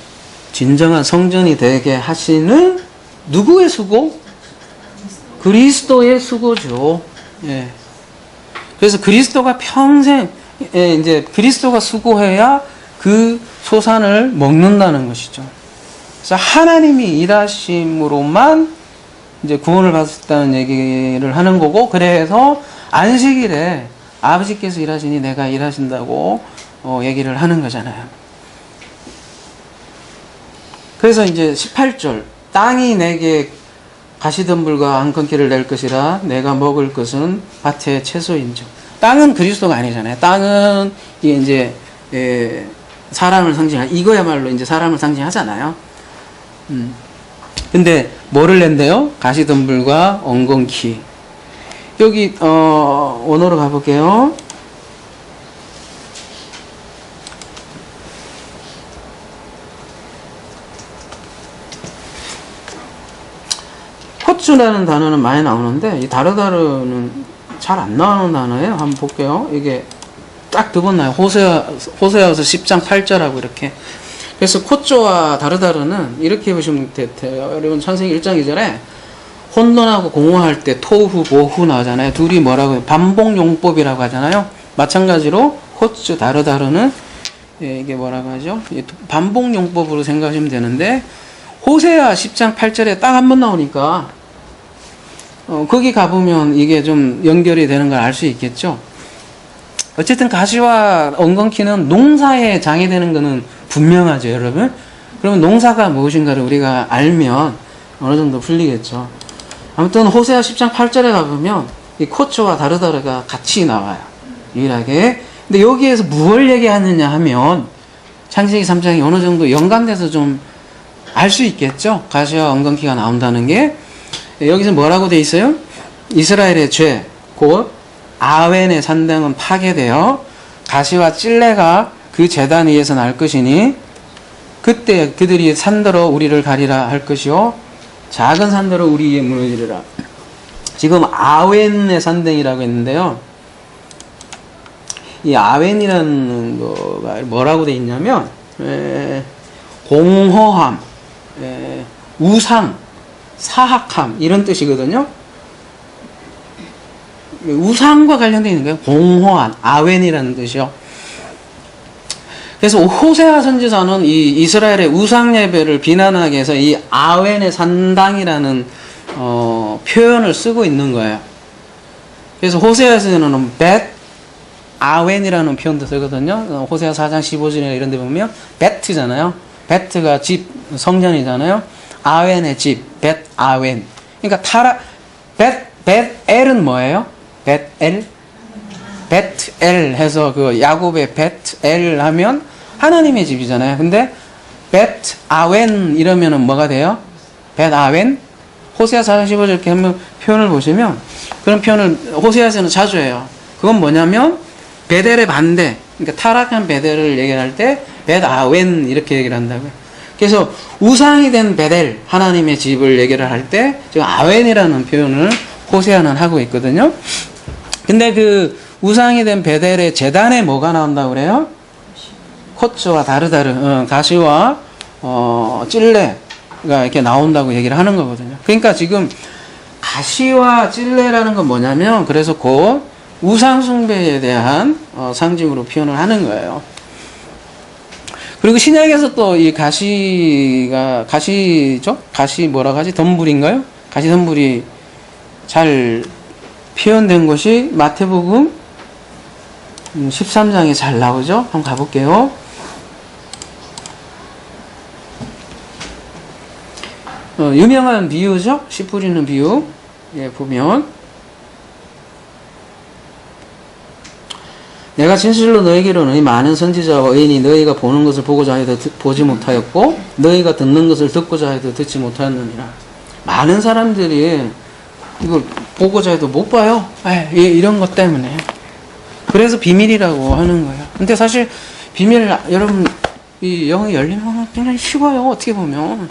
진정한 성전이 되게 하시는 누구의 수고? 그리스도의 수고죠. 예. 그래서 그리스도가 평생 이제 그리스도가 수고해야 그 소산을 먹는다는 것이죠. 그래서 하나님이 일하심으로만 이제 구원을 받았다는 얘기를 하는 거고, 그래서 안식일에 아버지께서 일하시니 내가 일하신다고 얘기를 하는 거잖아요. 그래서 이제 18절 땅이 내게 가시덤불과 앙컨기를 낼 것이라 내가 먹을 것은 밭의 채소인즉. 땅은 그리스도가 아니잖아요. 땅은 이제 사람을 상징하는, 이거야말로 이제 사람을 상징하잖아요. 근데 뭐를 낸대요? 가시덤불과 엉겅퀴. 여기 원어로 가볼게요. 호주라는 단어는 많이 나오는데 이 다르다르는 잘 안 나오는 단어예요. 한번 볼게요. 이게 딱 두 번 나요. 호세아서 10장 8절하고 이렇게. 그래서 코쪼와 다르다르는 이렇게 보시면 돼요. 여러분 창세기 1장 2절에 혼돈하고 공허할 때 토후 보후 나오잖아요. 둘이 뭐라고 해요? 반복용법이라고 하잖아요. 마찬가지로 호주 다르다르는 이게 뭐라고 하죠? 반복용법으로 생각하시면 되는데 호세아 10장 8절에 딱 한 번 나오니까 거기 가보면 이게 좀 연결이 되는 걸 알 수 있겠죠. 어쨌든 가시와 엉겅퀴는 농사에 장애되는 것은 분명하죠, 여러분. 그러면 농사가 무엇인가를 우리가 알면 어느 정도 풀리겠죠. 아무튼 호세아 10장 8절에 가보면 이 코초와 다르다르가 같이 나와요, 유일하게. 근데 여기에서 무엇을 얘기하느냐 하면 창세기 3장이 어느 정도 연관돼서 좀 알 수 있겠죠. 가시와 엉겅퀴가 나온다는 게. 여기서 뭐라고 돼 있어요? 이스라엘의 죄, 곧 아웬의 산당은 파괴되어 가시와 찔레가 그 제단 위에서 날 것이니 그때 그들이 산더러 우리를 가리라 할 것이요 작은 산더러 우리 위에 무너지리라. 지금 아웬의 산당이라고 했는데요. 이 아웬이라는 거가 뭐라고 돼 있냐면 공허함, 우상, 사악함 이런 뜻이거든요. 우상과 관련되어 있는 거예요. 공허한, 아웬이라는 뜻이요. 그래서 호세아 선지자는 이 이스라엘의 우상 예배를 비난하기 위해서 이 아웬의 산당이라는 표현을 쓰고 있는 거예요. 그래서 호세아에서는 벳 아웬이라는 표현도 쓰거든요. 호세아 4장 15절이나 이런 데 보면 베트잖아요. 베트가 집, 성전이잖아요. 아웬의 집, 벳 아웬. 그러니까 벳엘은 뭐예요? 벳엘? 벳엘 해서 그 야곱의 벳엘 하면 하나님의 집이잖아요. 근데 벳 아웬 이러면은 뭐가 돼요? 벳 아웬? 호세아 4장 15절 이렇게 한번 표현을 보시면 그런 표현을 호세아에서는 자주 해요. 그건 뭐냐면 베델의 반대, 그러니까 타락한 베델을 얘기할 때 벳 아웬 이렇게 얘기를 한다고요. 그래서 우상이 된 베델, 하나님의 집을 얘기를 할 때 지금 아웬이라는 표현을 호세아는 하고 있거든요. 근데 그 우상이 된 베델의 제단에 뭐가 나온다고 그래요? 코츠와 다르다르, 가시와 찔레가 이렇게 나온다고 얘기를 하는 거거든요. 그러니까 지금 가시와 찔레라는 건 뭐냐면 그래서 곧 우상 숭배에 대한 상징으로 표현을 하는 거예요. 그리고 신약에서 또 이 가시가 가시죠? 가시 뭐라고 하지? 덤불인가요? 가시덤불이 잘 표현된 것이 마태복음 13장에 잘 나오죠. 한번 가볼게요. 유명한 비유죠. 씨 뿌리는 비유. 예, 보면 내가 진실로 너에게로 너희 많은 선지자와 의인이 너희가 보는 것을 보고자 해도 보지 못하였고 너희가 듣는 것을 듣고자 해도 듣지 못하였느니라. 많은 사람들이 이걸 보고자 해도 못 봐요. 이런 것 때문에. 그래서 비밀이라고 하는 거예요. 근데 사실 비밀, 여러분, 이 영이 열리면 굉장히 쉬워요. 어떻게 보면.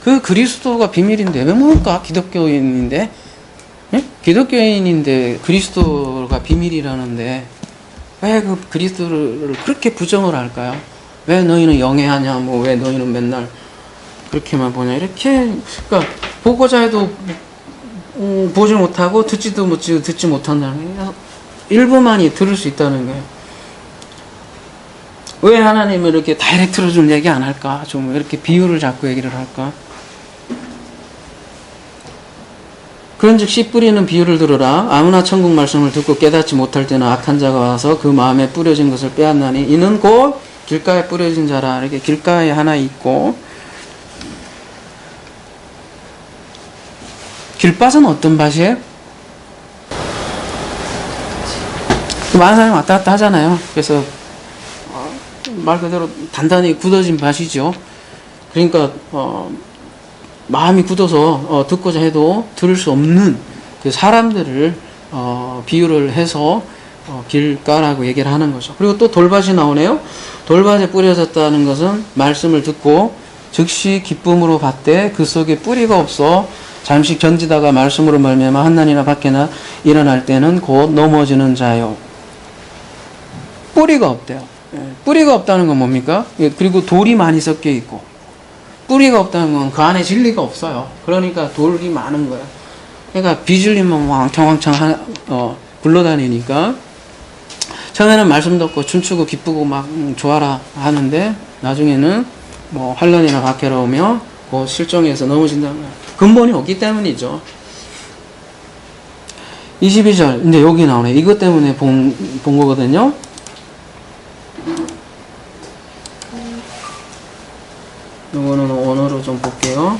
그 그리스도가 비밀인데 왜 모를까? 기독교인인데. 예? 기독교인인데 그리스도가 비밀이라는데 왜 그 그리스도를 그렇게 부정을 할까요? 왜 너희는 영해하냐? 뭐 왜 너희는 맨날 그렇게만 보냐? 이렇게 그러니까 보고자 해도 보지 못하고 듣지도 못하고 듣지 못한다는 게 일부만이 들을 수 있다는 거예요. 왜 하나님은 이렇게 다이렉트로 좀 얘기 안 할까? 좀 이렇게 비유를 자꾸 얘기를 할까? 그런즉 씨 뿌리는 비유를 들으라. 아무나 천국 말씀을 듣고 깨닫지 못할 때는 악한 자가 와서 그 마음에 뿌려진 것을 빼앗나니 이는 곧 길가에 뿌려진 자라. 이렇게 길가에 하나 있고 길밭은 어떤 밭이에요? 많은 사람이 왔다 갔다 하잖아요. 그래서 말 그대로 단단히 굳어진 밭이죠. 그러니까 마음이 굳어서 듣고자 해도 들을 수 없는 그 사람들을 비유를 해서 길가라고 얘기를 하는 거죠. 그리고 또 돌밭이 나오네요. 돌밭에 뿌려졌다는 것은 말씀을 듣고 즉시 기쁨으로 받되 그 속에 뿌리가 없어 잠시 견디다가 말씀으로 말미암아 한날이나 밖에나 일어날 때는 곧 넘어지는 자요. 뿌리가 없대요. 뿌리가 없다는 건 뭡니까? 그리고 돌이 많이 섞여 있고 뿌리가 없다는 건 그 안에 진리가 없어요. 그러니까 돌이 많은 거예요. 그러니까 비질리면 왕창왕창 굴러다니니까 처음에는 말씀 듣고 춤추고 기쁘고 막 좋아라 하는데 나중에는 뭐 환란이나 박해로우며 그 실종해서 넘어진다는 거예요. 근본이 없기 때문이죠. 22절 이제 여기 나오네. 이것 때문에 본 거거든요. 이거는 원어로 좀 볼게요.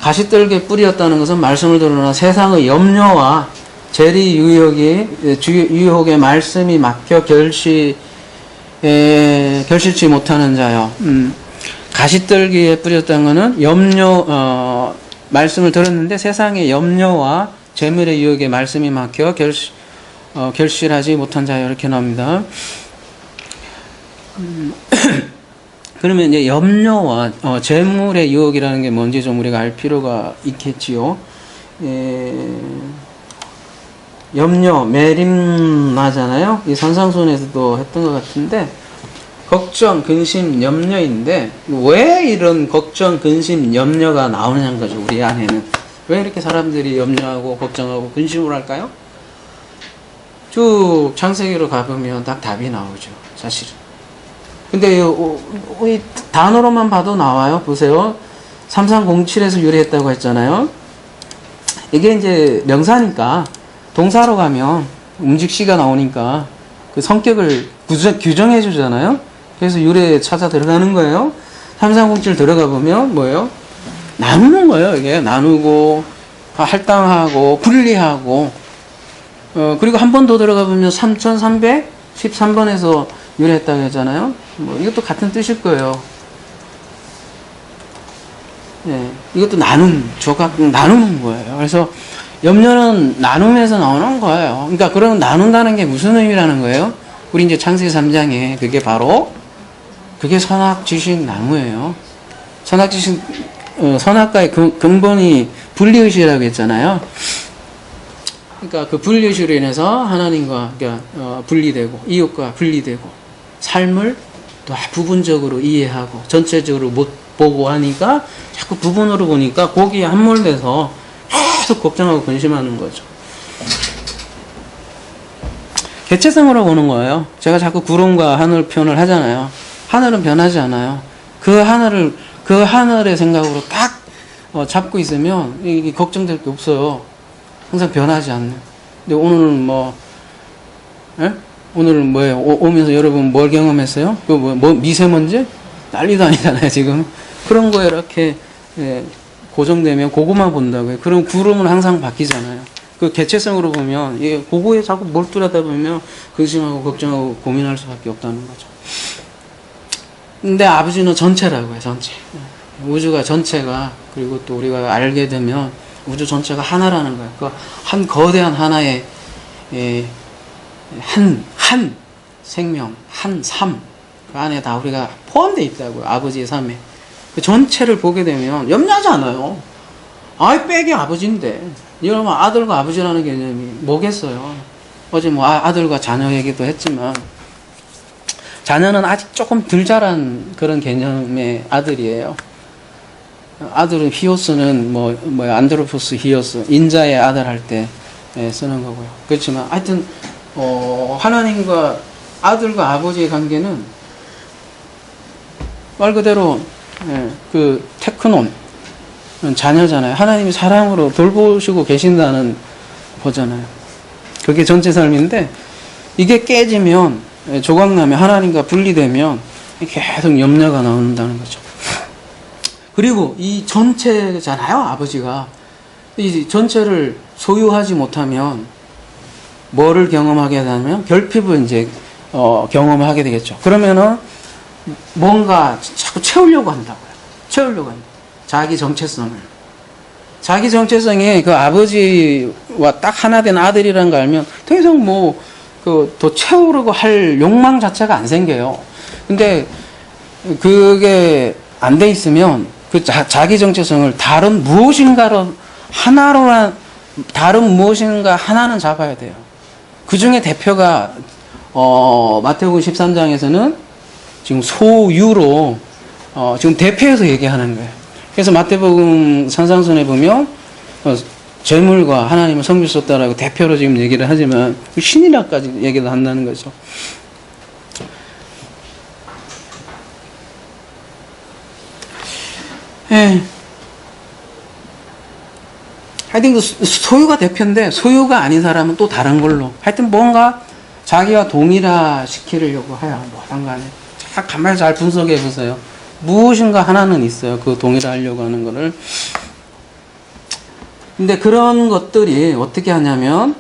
가시떨기에 뿌리였다는 것은 말씀을 들으나 세상의 염려와 재리 유혹의 말씀이 막혀 결실치 못하는 자요. 가시떨기에 뿌렸다는 것은 말씀을 들었는데 세상의 염려와 재물의 유혹에 말씀이 막혀 결실하지 못한 자요. 이렇게 나옵니다. 그러면 이제 염려와 재물의 유혹이라는 게 뭔지 좀 우리가 알 필요가 있겠지요. 염려, 메림나잖아요. 이 산상수훈에서도 했던 것 같은데 걱정, 근심, 염려인데 왜 이런 걱정, 근심, 염려가 나오냐는 거죠. 우리 안에는 왜 이렇게 사람들이 염려하고 걱정하고 근심을 할까요? 쭉 창세기로 가보면 딱 답이 나오죠. 사실은. 근데 이 단어로만 봐도 나와요. 보세요. 3307에서 유래했다고 했잖아요. 이게 이제 명사니까 동사로 가면 움직시가 나오니까 그 성격을 규정해 주잖아요. 그래서 유래 찾아 들어가는 거예요. 3307 들어가 보면 뭐예요? 나누는 거예요. 이게 나누고 할당하고 분리하고 그리고 한 번 더 들어가 보면 3313번에서 유래했다고 했잖아요. 뭐 이것도 같은 뜻일 거예요. 예, 이것도 나누는 거예요. 그래서 염려는 나눔에서 나오는 거예요. 그러니까 그럼 나눈다는 게 무슨 의미라는 거예요? 우리 이제 창세기 3장에 그게 바로 그게 선악지식 나무예요. 선악과의 근본이 분리의식이라고 했잖아요. 그러니까 그 분리의식으로 인해서 하나님과 분리되고 이웃과 분리되고 삶을 또 부분적으로 이해하고 전체적으로 못 보고 하니까 자꾸 부분으로 보니까 거기에 함몰돼서 계속 걱정하고 근심하는 거죠. 개체성으로 보는 거예요. 제가 자꾸 구름과 하늘 표현을 하잖아요. 하늘은 변하지 않아요. 그 하늘의 생각으로 딱 잡고 있으면 이게 걱정될 게 없어요. 항상 변하지 않는. 근데 오늘은 예? 오늘은 뭐예요? 오면서 여러분 뭘 경험했어요? 미세먼지? 난리도 아니잖아요, 지금. 그런 거에 이렇게, 고정되면 그거만 본다고요. 그럼 구름은 항상 바뀌잖아요. 그 개체성으로 보면, 그거에 자꾸 몰두하다 보면 근심하고 걱정하고 고민할 수밖에 없다는 거죠. 근데 아버지는 전체라고 해요, 전체. 우주가 전체가, 그리고 또 우리가 알게 되면 우주 전체가 하나라는 거예요. 그 한 거대한 하나의, 한 생명, 한 삶, 그 안에 다 우리가 포함되어 있다고요. 아버지의 삶에. 그 전체를 보게 되면 염려하지 않아요. 아이, 빽이 아버지인데. 여러분, 아들과 아버지라는 개념이 뭐겠어요? 어제 아들과 자녀 얘기도 했지만, 자녀는 아직 조금 덜 자란 그런 개념의 아들이에요. 아들은 히오스는 안드로포스 히오스, 인자의 아들 할 때 쓰는 거고요. 그렇지만, 하여튼, 하나님과 아들과 아버지의 관계는 말 그대로, 그 테크논, 자녀잖아요. 하나님이 사랑으로 돌보시고 계신다는 거잖아요. 그게 전체 삶인데, 이게 깨지면, 조각나면, 하나님과 분리되면, 계속 염려가 나온다는 거죠. 그리고 이 전체잖아요, 아버지가. 이 전체를 소유하지 못하면, 뭐를 경험하게 되냐면, 결핍을 이제, 경험하게 되겠죠. 그러면은, 뭔가 자꾸 채우려고 한다고요. 채우려고 한다. 자기 정체성을. 자기 정체성이 그 아버지와 딱 하나 된 아들이라는 걸 알면 더 이상 더 채우려고 할 욕망 자체가 안 생겨요. 근데 그게 안 돼 있으면 그 자기 정체성을 다른 무엇인가 하나는 잡아야 돼요. 그 중에 대표가, 마태복음 13장에서는 지금 소유로, 지금 대표해서 얘기하는 거예요. 그래서 마태복음 산상순에 보면, 재물과 하나님은 섬길 수 없다라고 대표로 지금 얘기를 하지만, 신이라까지 얘기를 한다는 거죠. 하여튼 그 소유가 대표인데, 소유가 아닌 사람은 또 다른 걸로. 하여튼 뭔가 자기와 동일화시키려고 해요. 뭐든 간에. 가만히 잘 분석해 보세요. 무엇인가 하나는 있어요. 그 동일화하려고 하는 거를. 근데 그런 것들이 어떻게 하냐면,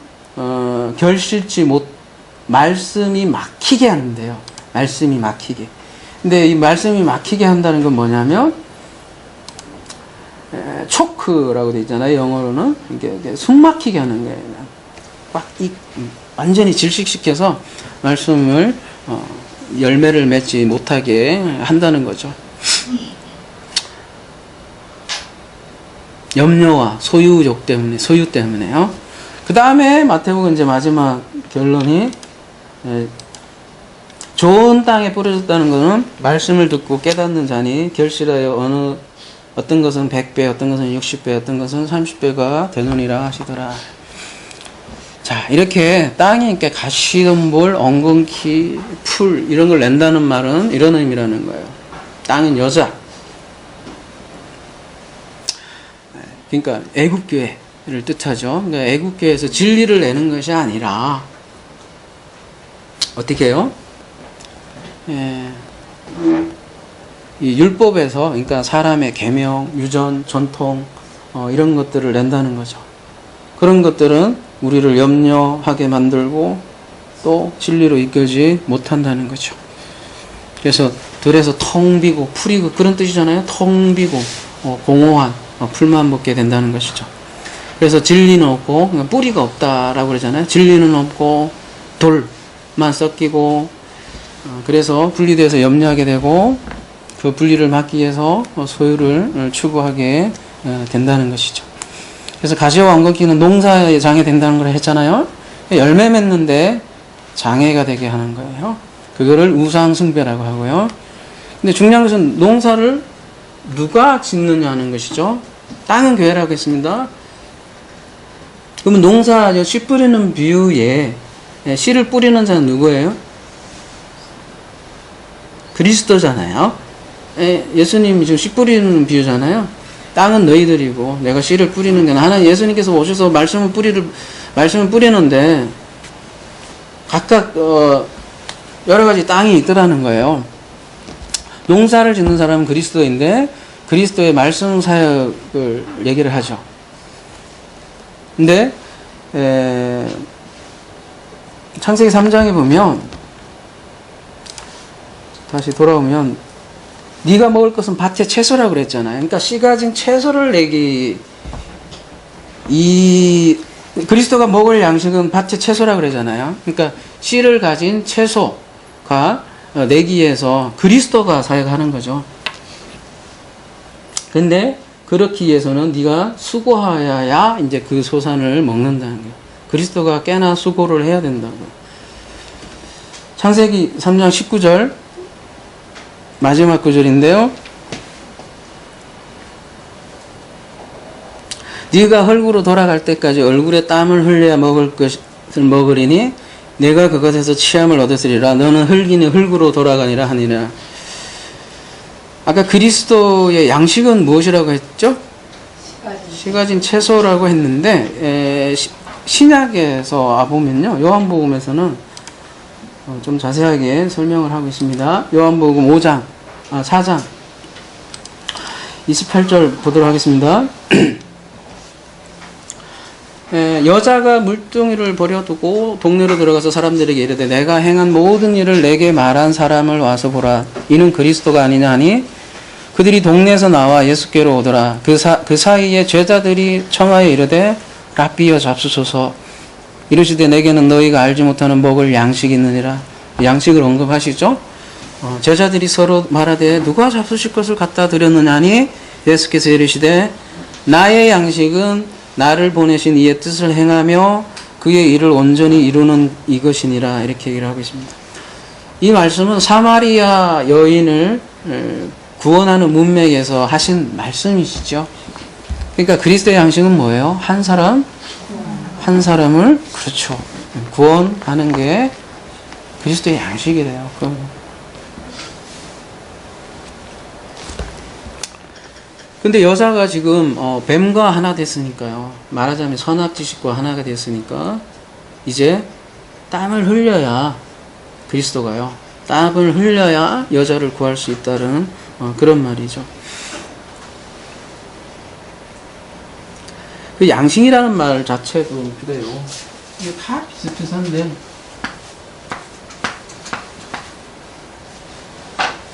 말씀이 막히게 하는데요. 말씀이 막히게. 근데 이 말씀이 막히게 한다는 건 뭐냐면, 초크라고 돼 있잖아요. 영어로는. 이게 숨 막히게 하는 거예요. 완전히 질식시켜서 말씀을, 열매를 맺지 못하게 한다는 거죠. 염려와 소유 때문에요. 그 다음에 마태복음 이제 마지막 결론이, 좋은 땅에 뿌려졌다는 것은 말씀을 듣고 깨닫는 자니 결실하여 어떤 것은 100배, 어떤 것은 60배, 어떤 것은 30배가 되느니라 하시더라. 자, 이렇게 땅에 이렇게 가시덤불, 엉겅퀴, 풀 이런 걸 낸다는 말은 이런 의미라는 거예요. 땅은 여자. 그러니까 애국교회를 뜻하죠. 그러니까 애국교회에서 진리를 내는 것이 아니라 어떻게 해요? 이 율법에서, 그러니까 사람의 계명, 유전, 전통 이런 것들을 낸다는 거죠. 그런 것들은 우리를 염려하게 만들고 또 진리로 이끌지 못한다는 거죠. 그래서 들에서 텅 비고 풀이고 그런 뜻이잖아요. 텅 비고 공허한 풀만 먹게 된다는 것이죠. 그래서 진리는 없고 뿌리가 없다라고 그러잖아요. 진리는 없고 돌만 섞이고, 그래서 분리돼서 염려하게 되고 그 분리를 막기 위해서 소유를 추구하게 된다는 것이죠. 그래서 가시와 엉겅퀴는 농사에 장애 된다는 걸 했잖아요. 열매 맺는데 장애가 되게 하는 거예요. 그거를 우상숭배라고 하고요. 근데 중요한 것은 농사를 누가 짓느냐 하는 것이죠. 땅은 교회라고 했습니다. 그러면 농사, 씨 뿌리는 비유에 씨를 뿌리는 자는 누구예요? 그리스도잖아요. 예수님이 지금 씨 뿌리는 비유잖아요. 땅은 너희들이고 내가 씨를 뿌리는 게 하나님 예수님께서 오셔서 말씀을 뿌리는데 각각 여러 가지 땅이 있더라는 거예요. 농사를 짓는 사람은 그리스도인데 그리스도의 말씀 사역을 얘기를 하죠. 근데 창세기 3장에 보면 다시 돌아오면 네가 먹을 것은 밭의 채소라고 그랬잖아요. 그러니까 씨 가진 채소를 그리스도가 먹을 양식은 밭의 채소라고 그러잖아요. 그러니까 씨를 가진 채소가 내기 위해서 그리스도가 사역하는 거죠. 근데 그렇기 위해서는 네가 수고하여야 이제 그 소산을 먹는다는 거예요. 그리스도가 꽤나 수고를 해야 된다고요. 창세기 3장 19절 마지막 구절인데요. 네가 흙으로 돌아갈 때까지 얼굴에 땀을 흘려야 먹을 것을 먹으리니 내가 그것에서 취함을 얻으리라. 너는 흙이니 흙으로 돌아가니라 하니라. 아까 그리스도의 양식은 무엇이라고 했죠? 씨 가진 채소라고 했는데 신약에서 보면요. 요한복음에서는 좀 자세하게 설명을 하고 있습니다. 요한복음 4장 28절 보도록 하겠습니다. 여자가 물동이를 버려두고 동네로 들어가서 사람들에게 이르되 내가 행한 모든 일을 내게 말한 사람을 와서 보라. 이는 그리스도가 아니냐 하니 그들이 동네에서 나와 예수께로 오더라. 그 사이에 제자들이 청하여 이르되 랍비여 잡수소서. 이르시되 내게는 너희가 알지 못하는 먹을 양식이 있느니라. 양식을 언급하시죠. 제자들이 서로 말하되 누가 잡수실 것을 갖다 드렸느냐니 예수께서 이르시되 나의 양식은 나를 보내신 이의 뜻을 행하며 그의 일을 온전히 이루는 이것이니라. 이렇게 얘기를 하고 있습니다. 이 말씀은 사마리아 여인을 구원하는 문맥에서 하신 말씀이시죠. 그러니까 그리스도의 양식은 뭐예요? 한 사람을 그렇죠. 구원하는 게 그리스도의 양식이래요. 근데 여자가 지금 뱀과 하나 됐으니까요. 말하자면 선악지식과 하나가 됐으니까 이제 땀을 흘려야 그리스도가요. 땀을 흘려야 여자를 구할 수 있다는 그런 말이죠. 그 양식이라는 말 자체도 그래요. 이게 다 비슷비슷한데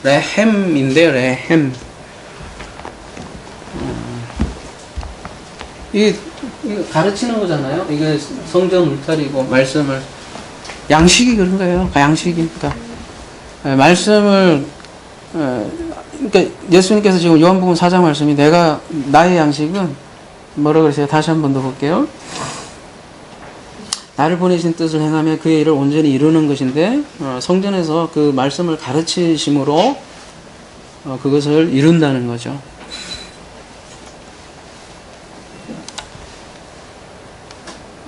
레헴인데요. 레헴. 이게 가르치는 거잖아요. 이게 성전 울타리고 말씀을 양식이 그런 거예요. 양식이니까 말씀을 그러니까 예수님께서 지금 요한복음 4장 말씀이 나의 양식은 뭐라 그러세요? 다시 한 번 더 볼게요. 나를 보내신 뜻을 행하며 그의 일을 온전히 이루는 것인데 성전에서 그 말씀을 가르치심으로 그것을 이룬다는 거죠.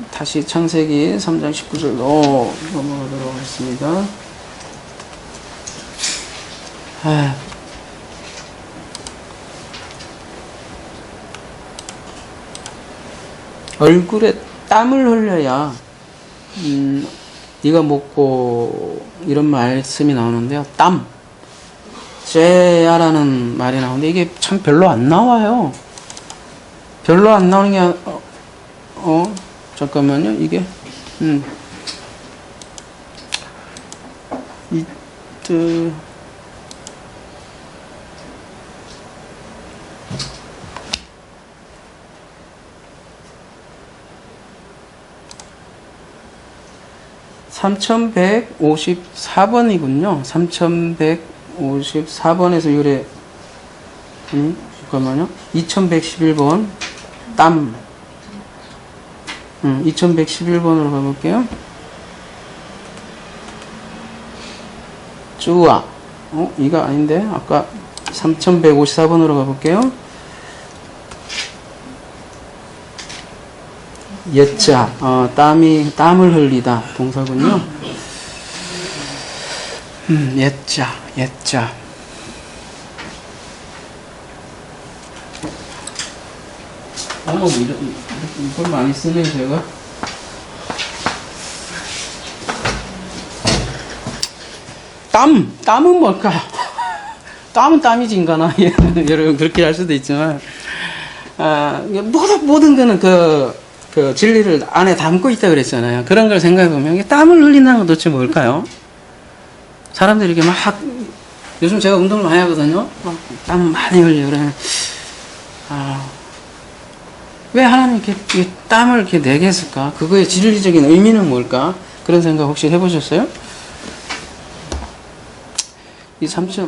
다시 창세기 3장 19절로 넘어가도록 하겠습니다. 얼굴에 땀을 흘려야 네가 먹고 이런 말씀이 나오는데요. 땀 죄야라는 말이 나오는데 이게 참 별로 안 나와요. 별로 안 나오는 게 잠깐만요. 이게 (3154번이군요) 3154번에서 유래 잠깐만요. 2111번 땀 2111번으로 가볼게요. 쭈아 이거 아닌데 아까 3154번으로 가볼게요. 옛자 땀을 흘리다 동사군요. 옛자 이걸 많이 쓰네, 제가. 땀은 뭘까요? 땀은 땀이지, 인간아. 여러분, 그렇게 할 수도 있지만, 모든 거는 그 진리를 안에 담고 있다 그랬잖아요. 그런 걸 생각해보면, 땀을 흘린다는 건 도대체 뭘까요? 사람들이 이렇게 막, 요즘 제가 운동을 많이 하거든요. 땀 많이 흘려요. 그러면, 왜 하나님 이렇게 땀을 이렇게 내게 했을까? 그거의 진리적인 의미는 뭘까? 그런 생각 혹시 해보셨어요? 이 3점,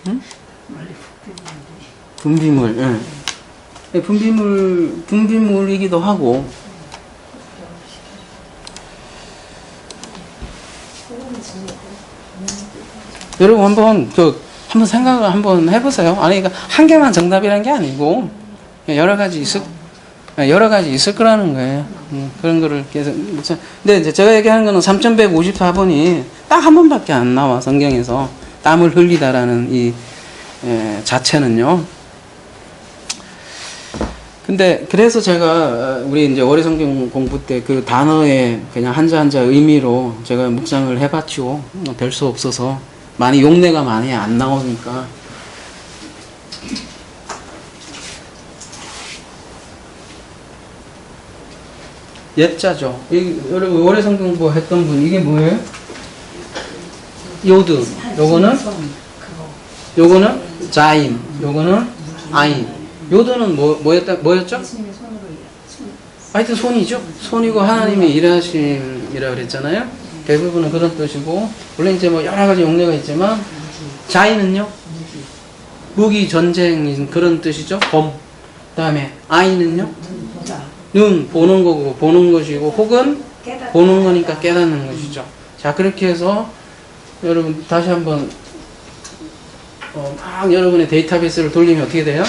응? 분비물, 예. 분비물이기도 하고, 여러분 한번 생각을 한번 해보세요. 아니, 그러니까 한 개만 정답이라는 게 아니고, 여러 가지 있을 거라는 거예요. 그런 거를 계속. 근데 이제 제가 얘기하는 거는 3154번이 딱 한 번밖에 안 나와, 성경에서. 땀을 흘리다라는 이 자체는요. 근데 그래서 제가 우리 이제 월요 성경 공부 때 그 단어의 그냥 한자 한자 의미로 제가 묵상을 해봤죠. 별 수 없어서 많이 용례가 많이 안 나오니까. 옛자죠. 여러분 월요 성경 공부 했던 분 이게 뭐예요? 요드. 요거는 자인. 요거는 아인. 요드는 뭐였죠? 하여튼 손이죠. 손이고 하나님의 일하심이라 그랬잖아요. 대부분은 그런 뜻이고, 물론 이제 뭐 여러 가지 용례가 있지만, 자인은요? 무기, 전쟁인 그런 뜻이죠. 범. 그 다음에 아인은요? 눈, 보는 거고, 보는 것이고, 혹은 보는 거니까 깨닫는 것이죠. 자, 그렇게 해서 여러분 다시 한번 막 여러분의 데이터베이스를 돌리면 어떻게 돼요?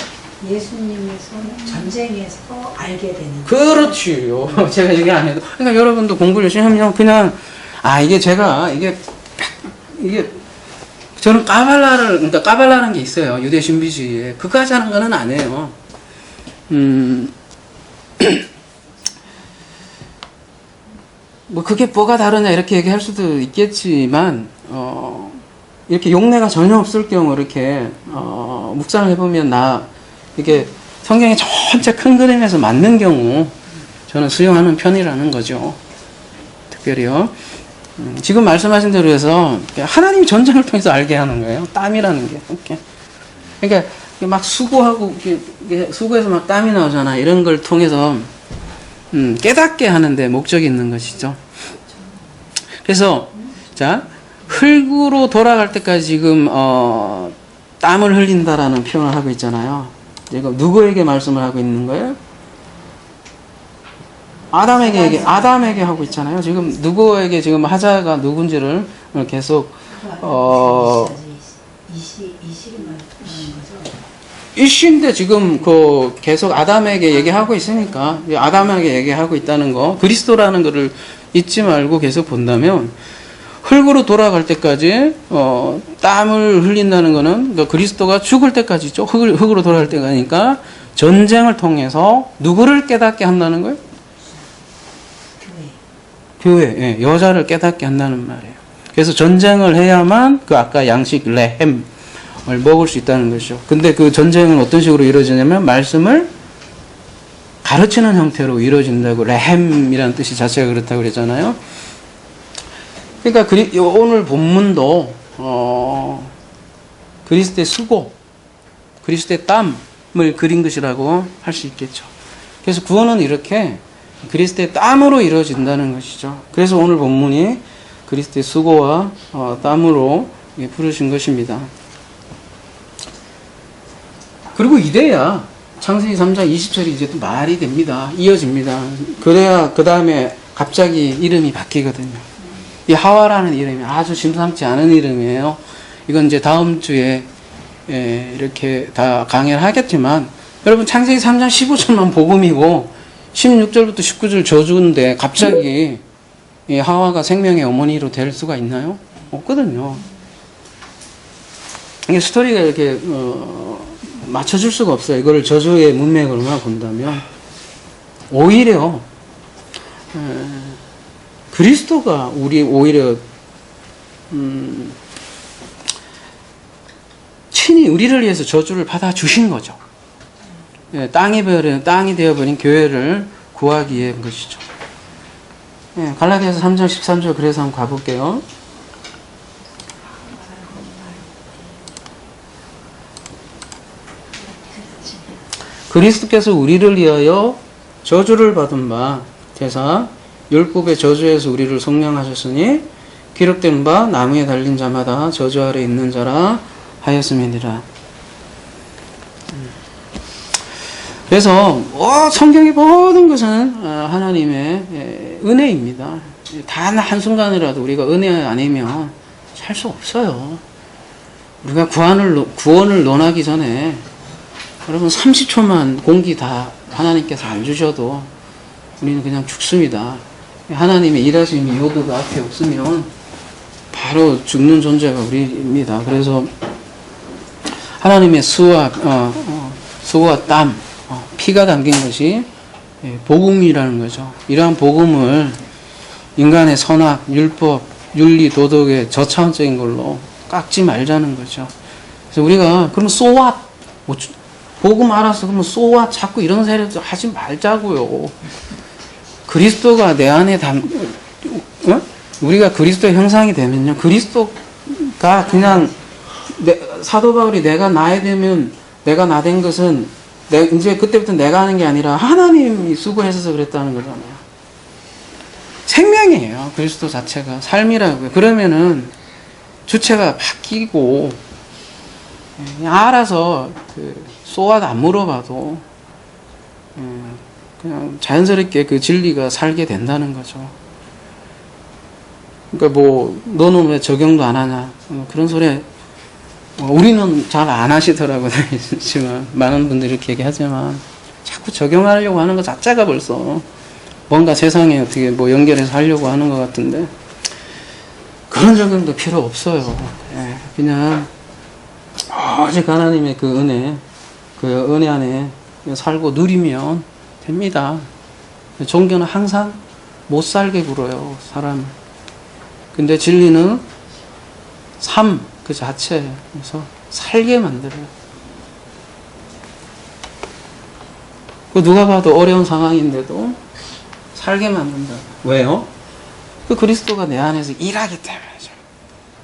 예수님의 손은 전쟁에서 알게 되는. 그렇지요. 제가 얘기 안 해도. 그러니까 여러분도 공부를 열심히 하면 그냥 이게 저는 까발라는 게 있어요. 유대 신비주의에. 그까지 하는 거는 안 해요. 뭐 그게 뭐가 다르냐 이렇게 얘기할 수도 있겠지만 이렇게 용례가 전혀 없을 경우 이렇게 묵상을 해보면 이게 성경이 전체 큰 그림에서 맞는 경우 저는 수용하는 편이라는 거죠. 특별히요. 지금 말씀하신 대로 해서 하나님이 전쟁을 통해서 알게 하는 거예요. 땀이라는 게. 이렇게. 그러니까 막 수고하고 수고해서 막 땀이 나오잖아. 이런 걸 통해서 깨닫게 하는데 목적이 있는 것이죠. 그래서 자 흙으로 돌아갈 때까지 지금 땀을 흘린다라는 표현을 하고 있잖아요. 이거 누구에게 말씀을 하고 있는 거예요? 아담에게 하고 있잖아요. 지금 누구에게 지금 하자가 누군지를 계속 이시인데 지금 계속 아담에게 얘기하고 있으니까 아담에게 얘기하고 있다는 거 그리스도라는 거를 잊지 말고 계속 본다면 흙으로 돌아갈 때까지 땀을 흘린다는 거는 그리스도가 죽을 때까지죠. 흙으로 돌아갈 때가니까 전쟁을 통해서 누구를 깨닫게 한다는 거예요? 교회, 예, 여자를 깨닫게 한다는 말이에요. 그래서 전쟁을 해야만 아까 양식 레헴을 먹을 수 있다는 것이죠. 근데 그 전쟁은 어떤 식으로 이루어지냐면 말씀을 가르치는 형태로 이루어진다고 레헴이라는 뜻이 자체가 그렇다고 그랬잖아요. 그러니까 오늘 본문도 그리스도의 수고, 그리스도의 땀을 그린 것이라고 할 수 있겠죠. 그래서 구원은 이렇게 그리스도의 땀으로 이루어진다는 것이죠. 그래서 오늘 본문이 그리스도의 수고와 땀으로 부르신 것입니다. 그리고 이래야 창세기 3장 20절이 이제 또 말이 됩니다. 이어집니다. 그래야 그 다음에 갑자기 이름이 바뀌거든요. 이 하와라는 이름이 아주 심상치 않은 이름이에요. 이건 이제 다음 주에 이렇게 다 강의를 하겠지만 여러분 창세기 3장 15절만 복음이고 16절부터 19절 저주인데 갑자기 이 하와가 생명의 어머니로 될 수가 있나요? 없거든요. 이게 스토리가 이렇게 맞춰줄 수가 없어요. 이걸 저주의 문맥으로만 본다면. 오히려 그리스도가 우리 오히려 친히 우리를 위해서 저주를 받아 주신 거죠. 예, 땅이 되어버린 교회를 구하기 위한 것이죠. 예, 갈라디아서 3장 13절 그래서 한번 가볼게요. 그리스도께서 우리를 위하여 저주를 받은 바 대사 율법의 저주에서 우리를 속량하셨으니 기록된 바 나무에 달린 자마다 저주 아래 있는 자라 하였음이니라. 그래서 성경의 모든 것은 하나님의 은혜입니다. 단 한순간이라도 우리가 은혜 아니면 살 수 없어요. 우리가 구원을 논하기 전에 여러분 30초만 공기 다 하나님께서 안 주셔도 우리는 그냥 죽습니다. 하나님의 일하심이 요구가 앞에 없으면 바로 죽는 존재가 우리입니다. 그래서 하나님의 수와 땀, 피가 담긴 것이 복음이라는 거죠. 이러한 복음을 인간의 선악, 율법, 윤리, 도덕의 저차원적인 걸로 깎지 말자는 거죠. 그래서 우리가 그러면 so what? 복음 알아서 그러면 so what? 자꾸 이런 세력도 하지 말자고요. 그리스도가 내 안에 우리가 그리스도의 형상이 되면요. 그리스도가 그냥 사도 바울이 내가 나에 되면 내가 나 된 것은 이제 그때부터 내가 하는 게 아니라 하나님이 수고하셔서 그랬다는 거잖아요. 생명이에요. 그리스도 자체가 삶이라고요. 그러면은 주체가 바뀌고 그냥 알아서 쏘아도 안 물어봐도 그냥 자연스럽게 그 진리가 살게 된다는 거죠. 그러니까 너는 왜 적용도 안 하냐 그런 소리 우리는 잘 안 하시더라고요. 지만 많은 분들이 이렇게 얘기하지만 자꾸 적용하려고 하는 것 자체가 벌써 뭔가 세상에 어떻게 연결해서 하려고 하는 것 같은데 그런 적용도 필요 없어요. 그냥 오직 하나님의 그 은혜 안에 살고 누리면 됩니다. 종교는 항상 못 살게 굴어요, 사람. 근데 진리는 삶 그 자체에서 살게 만들어요. 그 누가 봐도 어려운 상황인데도 살게 만든다. 왜요? 그 그리스도가 내 안에서 일하기 때문이죠.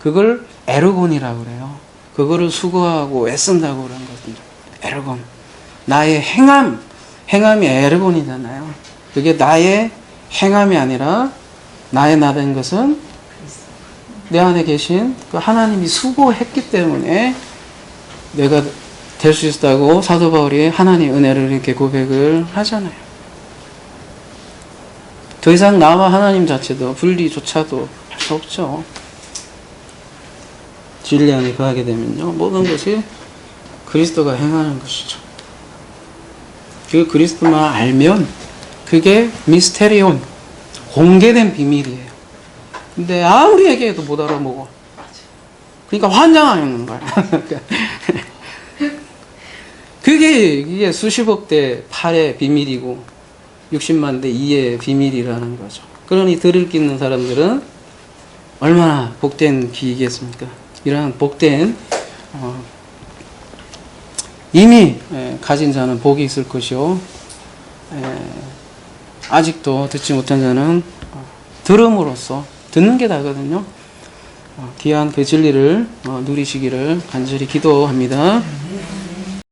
그걸 에르곤이라고 그래요. 그거를 수고하고 애쓴다고 그런 거거든요. 에르곤. 나의 행함이 에르곤이잖아요. 그게 나의 행함이 아니라 나의 나 된 것은 내 안에 계신 그 하나님이 수고했기 때문에 내가 될 수 있었다고 사도 바울이 하나님의 은혜를 이렇게 고백을 하잖아요. 더 이상 나와 하나님 자체도 분리조차도 할 수 없죠. 진리 안에 거하게 되면요. 모든 것이 그리스도가 행하는 것이죠. 그 그리스도만 알면 그게 미스테리온, 공개된 비밀이에요. 근데 아무리 얘기해도 못 알아먹어. 그러니까 환장하는 거야. 이게 수십억 대 8의 비밀이고 60만 대 2의 비밀이라는 거죠. 그러니 들을 끼는 사람들은 얼마나 복된 귀이겠습니까? 이러한 복된 이미 가진 자는 복이 있을 것이요 아직도 듣지 못한 자는 들음으로써 듣는 게 다거든요. 귀한 그 진리를 누리시기를 간절히 기도합니다.